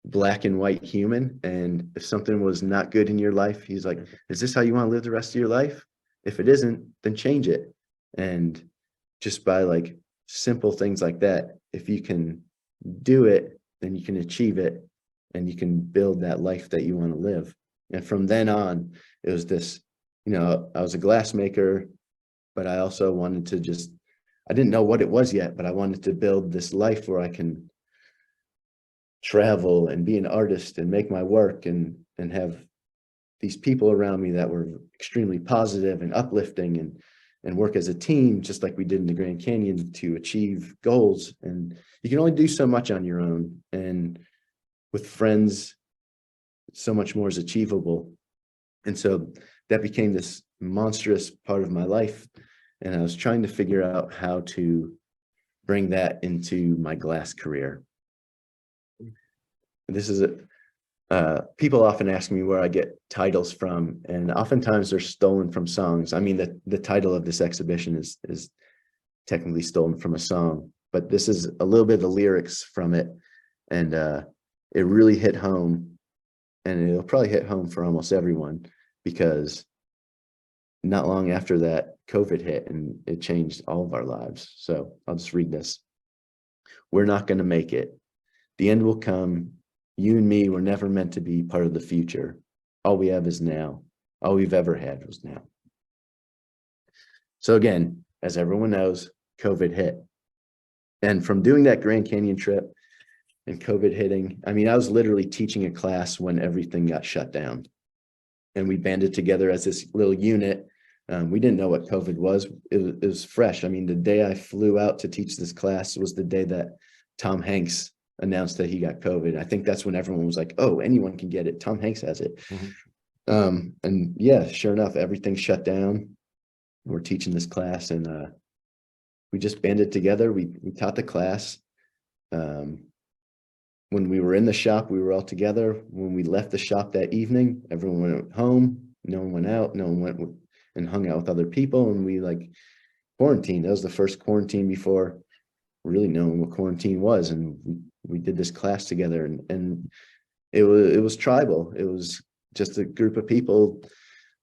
black and white human. And if something was not good in your life, he's like, is this how you want to live the rest of your life? If it isn't, then change it. And just by like simple things like that, if you can do it, then you can achieve it and you can build that life that you want to live. And from then on, it was this, I was a glassmaker, but I also wanted to I didn't know what it was yet, but I wanted to build this life where I can travel and be an artist and make my work and have these people around me that were extremely positive and uplifting and work as a team, just like we did in the Grand Canyon, to achieve goals. And you can only do so much on your own. And with friends, so much more is achievable. And so that became this monstrous part of my life. And I was trying to figure out how to bring that into my glass career. This is people often ask me where I get titles from, and oftentimes they're stolen from songs. I mean, the title of this exhibition is technically stolen from a song, but this is a little bit of the lyrics from it, and it really hit home, and it'll probably hit home for almost everyone, because not long after that, COVID hit, and it changed all of our lives. So I'll just read this. We're not going to make it. The end will come. You and me were never meant to be part of the future. All we have is now. All we've ever had was now. So again, as everyone knows, COVID hit. And from doing that Grand Canyon trip and COVID hitting, I mean, I was literally teaching a class when everything got shut down. And we banded together as this little unit. We didn't know what COVID was. It was fresh. I mean, the day I flew out to teach this class was the day that Tom Hanks announced that he got COVID. I think that's when everyone was like, oh, anyone can get it. Tom Hanks has it. Mm-hmm. And yeah, sure enough, everything shut down. We're teaching this class, and we just banded together. We taught the class. When we were in the shop, we were all together. When we left the shop that evening, everyone went home. No one went out. No one went and hung out with other people. And we like quarantined. That was the first quarantine before really knowing what quarantine was. And we did this class together, and it was tribal. It was just a group of people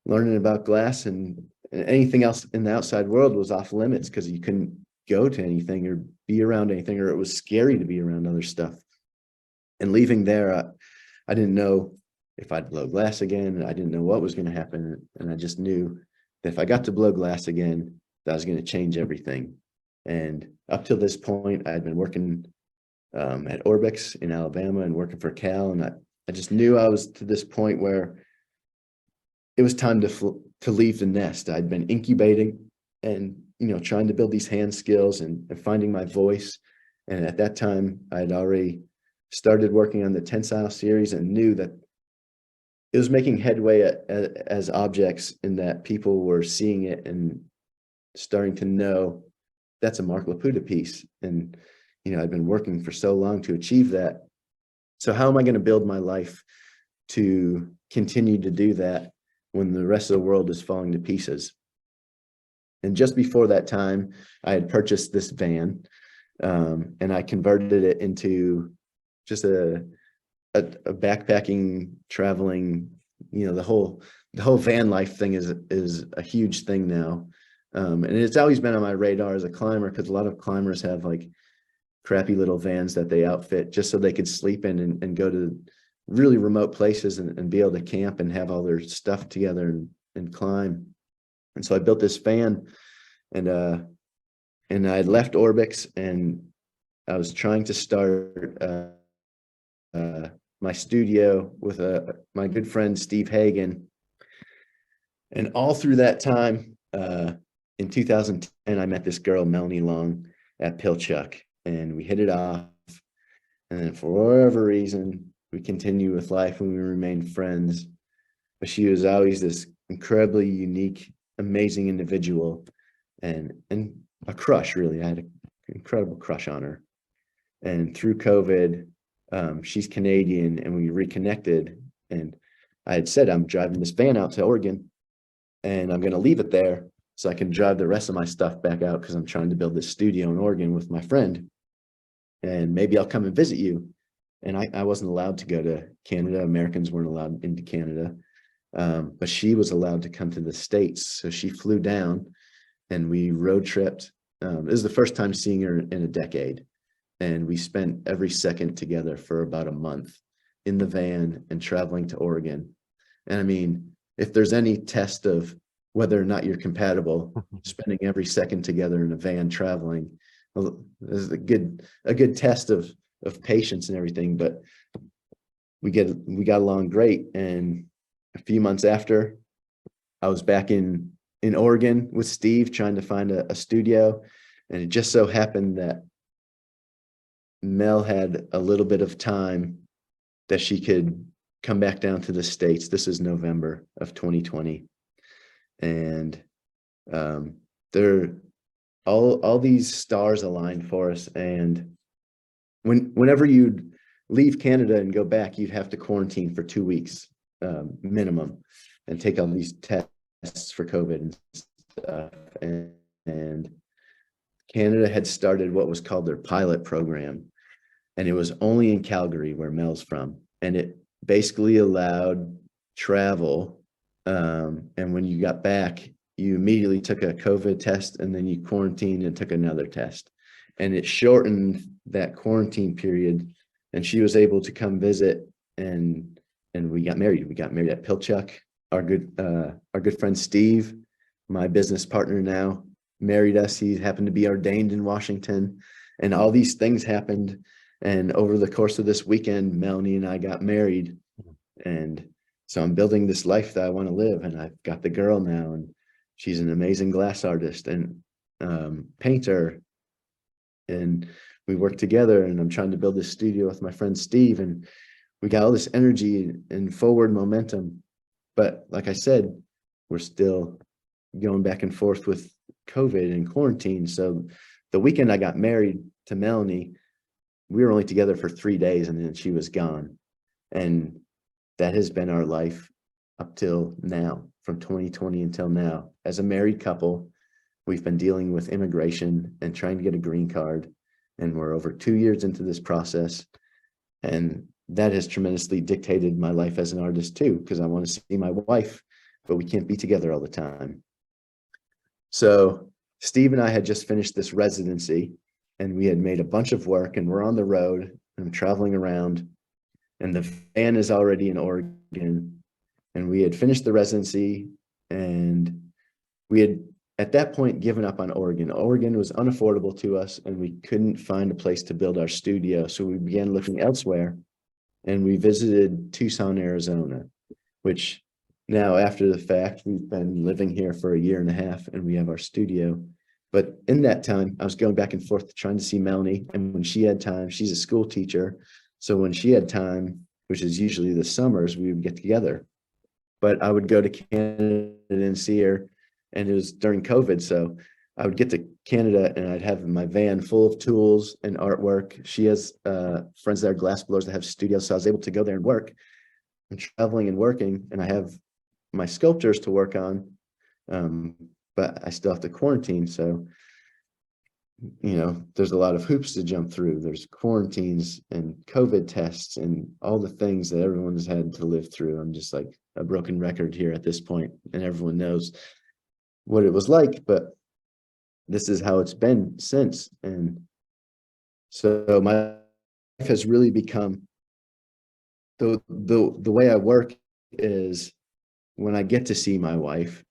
learning about glass, and anything else in the outside world was off limits because you couldn't go to anything or be around anything, or it was scary to be around other stuff. And leaving there, I didn't know if I'd blow glass again. I didn't know what was going to happen. And I just knew that if I got to blow glass again, that was going to change everything. And up till this point, I had been working at Orbix in Alabama and working for Cal. And I just knew I was to this point where it was time to leave the nest. I'd been incubating and, trying to build these hand skills and finding my voice. And at that time, I'd already started working on the Tensile series and knew that it was making headway as objects, in that people were seeing it and starting to know that's a Mark Leptua piece. And, I'd been working for so long to achieve that. So how am I going to build my life to continue to do that when the rest of the world is falling to pieces? And just before that time, I had purchased this van, and I converted it into just a backpacking, traveling, the whole van life thing is a huge thing now. And it's always been on my radar as a climber, because a lot of climbers have like crappy little vans that they outfit just so they could sleep in and go to really remote places and be able to camp and have all their stuff together and climb. And so I built this van, and I had left Orbix, and I was trying to start my studio with my good friend Steve Hagen. And all through that time, in 2010, I met this girl, Melanie Long, at Pilchuck, and we hit it off. And then for whatever reason, we continue with life and we remain friends. But she was always this incredibly unique, amazing individual, and a crush, really. I had an incredible crush on her. And through COVID, she's Canadian, and we reconnected. And I had said, I'm driving this van out to Oregon, and I'm going to leave it there so I can drive the rest of my stuff back out, because I'm trying to build this studio in Oregon with my friend. And maybe I'll come and visit you. And I wasn't allowed to go to Canada. Americans weren't allowed into Canada. But she was allowed to come to the States. So she flew down, and we road tripped. It was the first time seeing her in a decade. And we spent every second together for about a month in the van and traveling to Oregon. And I mean, if there's any test of whether or not you're compatible, spending every second together in a van traveling is a good test of patience and everything. But we got along great. And a few months after, I was back in Oregon with Steve trying to find a studio. And it just so happened that Mel had a little bit of time that she could come back down to the States. This is November of 2020. And all these stars aligned for us. And whenever you'd leave Canada and go back, you'd have to quarantine for 2 weeks minimum, and take all these tests for COVID and stuff. And Canada had started what was called their pilot program, and it was only in Calgary, where Mel's from, and it basically allowed travel. And when you got back, you immediately took a COVID test, and then you quarantined and took another test, and it shortened that quarantine period. And she was able to come visit, and we got married. We got married at Pilchuck. Our good friend Steve, my business partner now, married us. He happened to be ordained in Washington, and all these things happened. And over the course of this weekend, Melanie and I got married. And so I'm building this life that I want to live. And I've got the girl now, and she's an amazing glass artist and painter. And we work together, and I'm trying to build this studio with my friend Steve. And we got all this energy and forward momentum. But like I said, we're still going back and forth with COVID and quarantine. So the weekend I got married to Melanie, we were only together for 3 days, and then she was gone. And that has been our life up till now, from 2020 until now. As a married couple, we've been dealing with immigration and trying to get a green card. And we're over 2 years into this process. And that has tremendously dictated my life as an artist too, because I want to see my wife, but we can't be together all the time. So Steve and I had just finished this residency, and we had made a bunch of work, and we're on the road, and I'm traveling around, and the van is already in Oregon, and we had finished the residency, and we had at that point given up on Oregon. Oregon was unaffordable to us, and we couldn't find a place to build our studio. So we began looking elsewhere, and we visited Tucson, Arizona, which now, after the fact, we've been living here for 1.5 years, and we have our studio. But in that time, I was going back and forth trying to see Melanie. And when she had time, she's a school teacher. So when she had time, which is usually the summers, we would get together. But I would go to Canada and see her, and it was during COVID. So I would get to Canada and I'd have my van full of tools and artwork. She has friends that are glassblowers that have studios, so I was able to go there and work. I'm traveling and working, and I have my sculptures to work on, but I still have to quarantine. So, there's a lot of hoops to jump through. There's quarantines and COVID tests and all the things that everyone has had to live through. I'm just like a broken record here at this point, and everyone knows what it was like, but this is how it's been since. And so my life has really become the way I work is when I get to see my wife,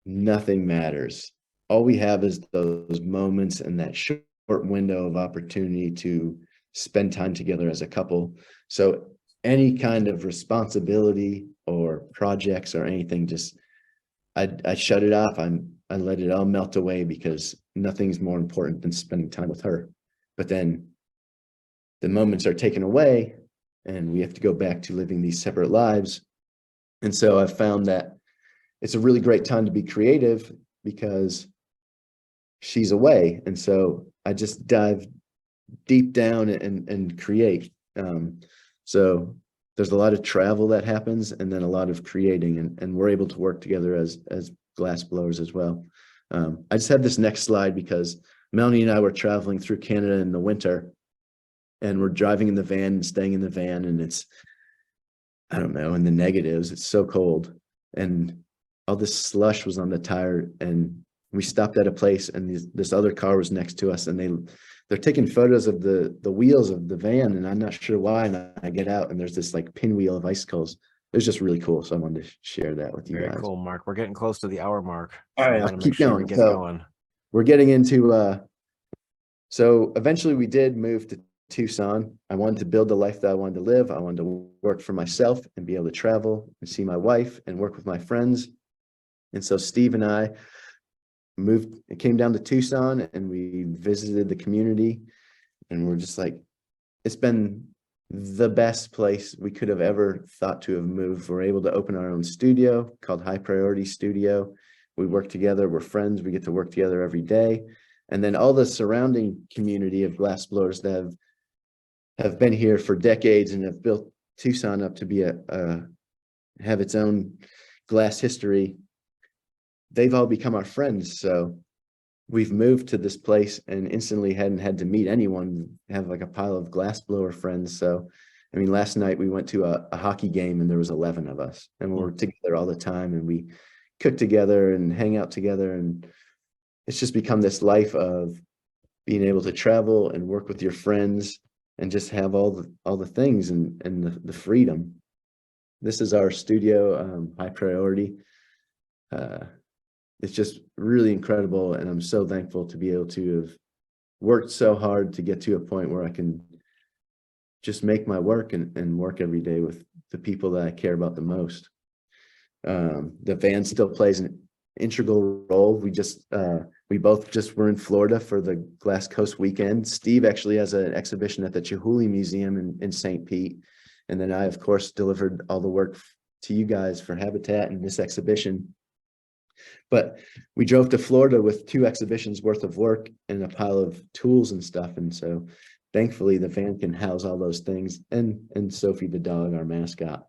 nothing matters. All we have is those moments and that short window of opportunity to spend time together as a couple. So any kind of responsibility or projects or anything, just I shut it off. I let it all melt away because nothing's more important than spending time with her. But then the moments are taken away and we have to go back to living these separate lives. And so I've found that it's a really great time to be creative because she's away. And so I just dive deep down and create. So there's a lot of travel that happens and then a lot of creating, and we're able to work together as glass blowers as well. I just had this next slide because Melanie and I were traveling through Canada in the winter, and we're driving in the van and staying in the van, and it's, I don't know, in the negatives, it's so cold, and all this slush was on the tire, and we stopped at a place, and this other car was next to us, and they're taking photos of the wheels of the van, and I'm not sure why, and I get out, and there's this like pinwheel of icicles. It was just really cool, so I wanted to share that with you guys. Very cool, Mark. We're getting close to the hour mark. All right, I'll keep going. Get going. We're getting into so eventually we did move to Tucson. I wanted to build the life that I wanted to live. I wanted to work for myself and be able to travel and see my wife and work with my friends. And so Steve and I came down to Tucson, and we visited the community, and we're just like, it's been the best place we could have ever thought to have moved. We're able to open our own studio called High Priority Studio. We work together, we're friends, we get to work together every day. And then all the surrounding community of glassblowers that have been here for decades and have built Tucson up to be have its own glass history. They've all become our friends. So we've moved to this place and instantly hadn't had to meet anyone, have like a pile of glassblower friends. So, I mean, last night we went to a hockey game and there was 11 of us, and we're together all the time, and we cook together and hang out together. And it's just become this life of being able to travel and work with your friends and just have all the things and the freedom. This is our studio, High Priority. It's just really incredible, and I'm so thankful to be able to have worked so hard to get to a point where I can just make my work and work every day with the people that I care about the most. The van still plays an integral role. We both just were in Florida for the Glass Coast weekend. Steve actually has an exhibition at the Chihuly Museum in St. Pete. And then I, of course, delivered all the work to you guys for Habitat and this exhibition. But we drove to Florida with 2 exhibitions worth of work and a pile of tools and stuff. And so thankfully the van can house all those things, and Sophie the dog, our mascot.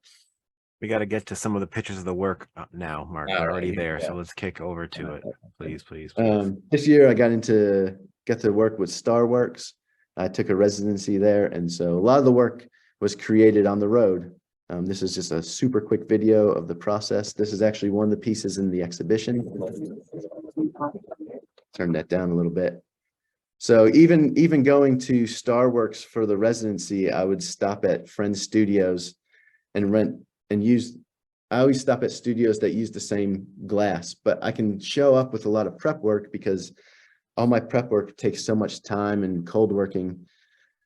We got to get to some of the pictures of the work now, Mark. We're already there. Yeah. So let's kick over to it. Please. This year I got to work with Starworks. I took a residency there. And so a lot of the work was created on the road. This is just a super quick video of the process. This is actually one of the pieces in the exhibition. Turn that down a little bit. So even going to Starworks for the residency, I would stop at friends' studios and rent and use. I always stop at studios that use the same glass, but I can show up with a lot of prep work because all my prep work takes so much time and cold working.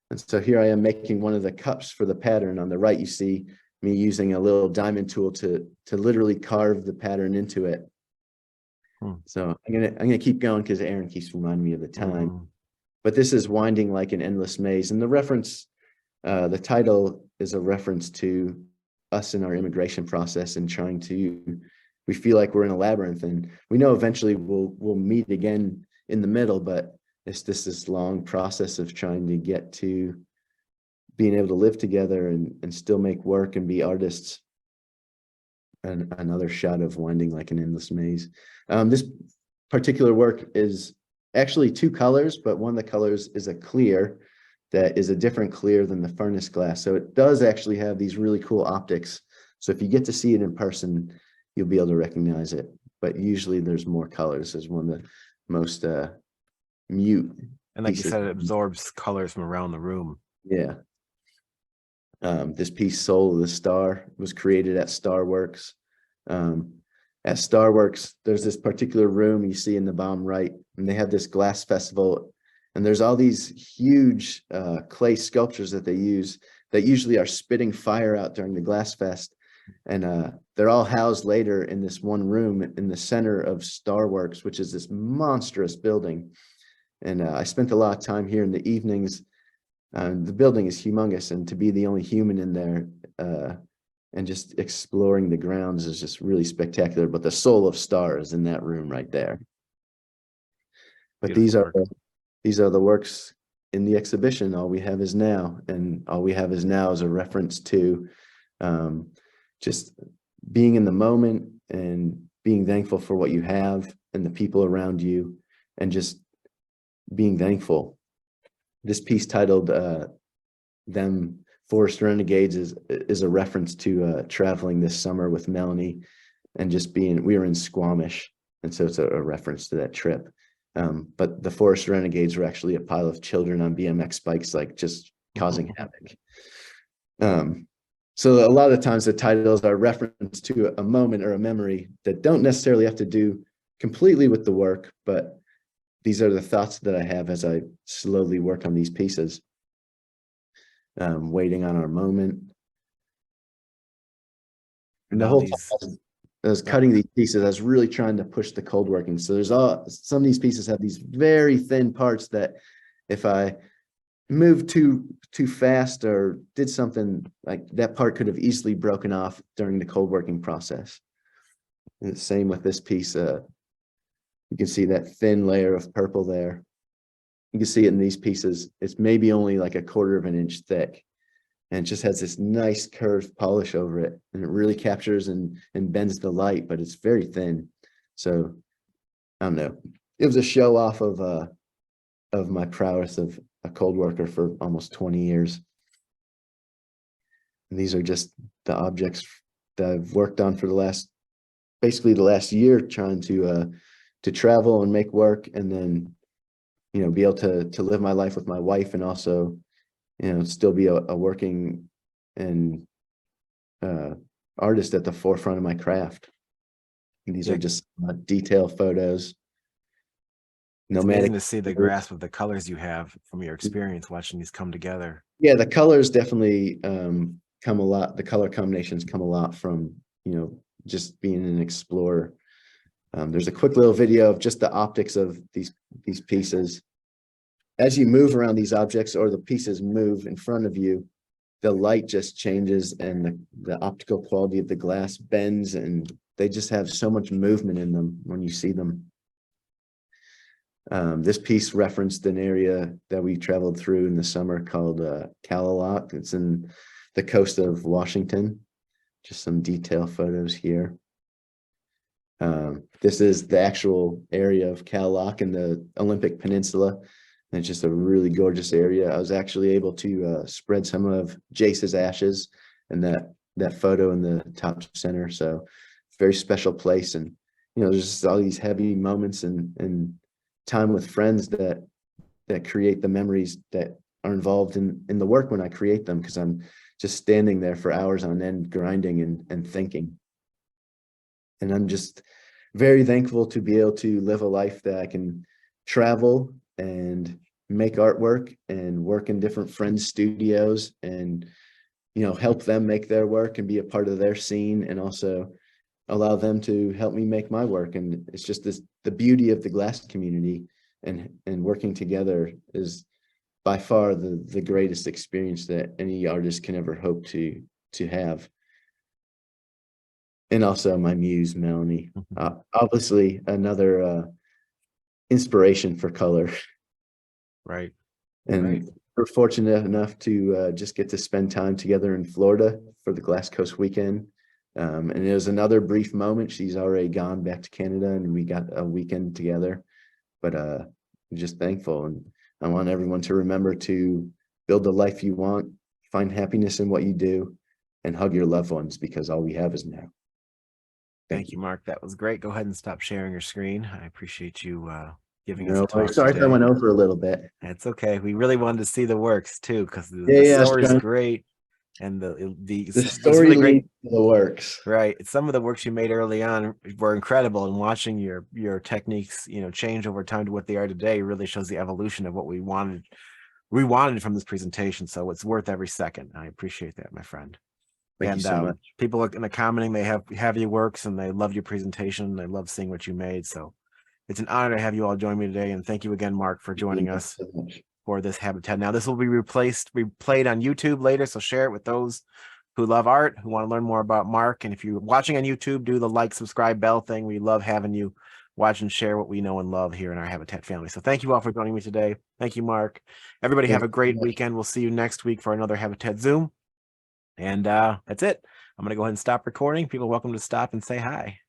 And so here I am making one of the cups for the pattern. On the right, you see me using a little diamond tool to literally carve the pattern into it. So I'm gonna keep going because Aaron keeps reminding me of the time. But this is Winding Like an Endless Maze, and the reference, the title is a reference to us in our immigration process and trying to we feel like we're in a labyrinth, and we know eventually we'll meet again in the middle, but it's just this long process of trying to get to being able to live together and still make work and be artists. And another shot of winding like an endless maze. This particular work is actually two colors, but one of the colors is a clear that is a different clear than the furnace glass. So it does actually have these really cool optics. So if you get to see it in person, you'll be able to recognize it. But usually there's more colors. There's one of the most mute. And like pieces. you said, it absorbs colors from around the room. Yeah. This piece, Soul of the Star, was created at Starworks. At Starworks, there's this particular room you see in the bottom right, and they have this glass festival, and there's all these huge clay sculptures that they use that usually are spitting fire out during the glass fest. And they're all housed later in this one room in the center of Starworks, which is this monstrous building. And I spent a lot of time here in the evenings. The building is humongous, and to be the only human in there and just exploring the grounds is just really spectacular. But the soul of Star is in that room right there. But Beautiful these are the works in the exhibition. All we have is now, and all we have is now is a reference to just being in the moment and being thankful for what you have and the people around you, and just being thankful. This piece titled Them Forest Renegades is a reference to traveling this summer with Melanie and just we were in Squamish. And so it's a reference to that trip. But the Forest Renegades were actually a pile of children on BMX bikes, like just causing havoc. So a lot of times the titles are reference to a moment or a memory that don't necessarily have to do completely with the work, but these are the thoughts that I have as I slowly work on these pieces. Waiting on our moment. And the whole time I was cutting these pieces, I was really trying to push the cold working. So there's some of these pieces have these very thin parts that if I moved too fast or did something, like that part could have easily broken off during the cold working process. And the same with this piece. You can see that thin layer of purple there. You can see it in these pieces. It's maybe only like 1/4 of an inch thick, and it just has this nice curved polish over it, and it really captures and bends the light, but it's very thin. So I don't know. It was a show off of my prowess of a cold worker for almost 20 years. And these are just the objects that I've worked on for basically the last year, trying to travel and make work, and then be able to live my life with my wife, and also still be a working and artist at the forefront of my craft. And these are just detail photos. It's amazing to see the grasp of the colors you have from your experience watching these come together. Yeah, the colors definitely come a lot. The color combinations come a lot from just being an explorer. There's a quick little video of just the optics of these pieces. As you move around these objects, or the pieces move in front of you, the light just changes, and the optical quality of the glass bends, and they just have so much movement in them when you see them. This piece referenced an area that we traveled through in the summer called Kalaloch. It's in the coast of Washington. Just some detail photos here. This is the actual area of Kalaloch in the Olympic Peninsula. And it's just a really gorgeous area. I was actually able to spread some of Jace's ashes in that photo in the top center. So very special place. And there's just all these heavy moments and time with friends that create the memories that are involved in the work when I create them, because I'm just standing there for hours on end, grinding and thinking. And I'm just very thankful to be able to live a life that I can travel and make artwork and work in different friends' studios, and help them make their work and be a part of their scene, and also allow them to help me make my work. And it's just the beauty of the glass community, and working together is by far the greatest experience that any artist can ever hope to have. And also my muse, Melanie. Obviously, another inspiration for color. Right. And Right. we're fortunate enough to just get to spend time together in Florida for the Glass Coast weekend. And it was another brief moment. She's already gone back to Canada and we got a weekend together. But I'm just thankful. And I want everyone to remember to build the life you want, find happiness in what you do, and hug your loved ones, because all we have is now. Thank you, Mark. That was great. Go ahead and stop sharing your screen. I appreciate you giving us No, a talk sorry if I today. went over a little bit. It's okay. We really wanted to see the works too, because the Yeah, story is Sean. great, and The it's story really great. leads to the works. Right. Some of the works you made early on were incredible, and watching your techniques, change over time to what they are today really shows the evolution of what we wanted from this presentation. So it's worth every second. I appreciate that, my friend. Thank you so much. People are in the commenting, they have your works and they love your presentation. They love seeing what you made. So it's an honor to have you all join me today. And thank you again, Mark, for joining us for this Habitat. Now, this will be replayed on YouTube later. So share it with those who love art, who want to learn more about Mark. And if you're watching on YouTube, do the like, subscribe, bell thing. We love having you watch and share what we know and love here in our Habitat family. So thank you all for joining me today. Thank you, Mark. Everybody have a great weekend. We'll see you next week for another Habitat Zoom. And that's it. I'm going to go ahead and stop recording. People are welcome to stop and say hi.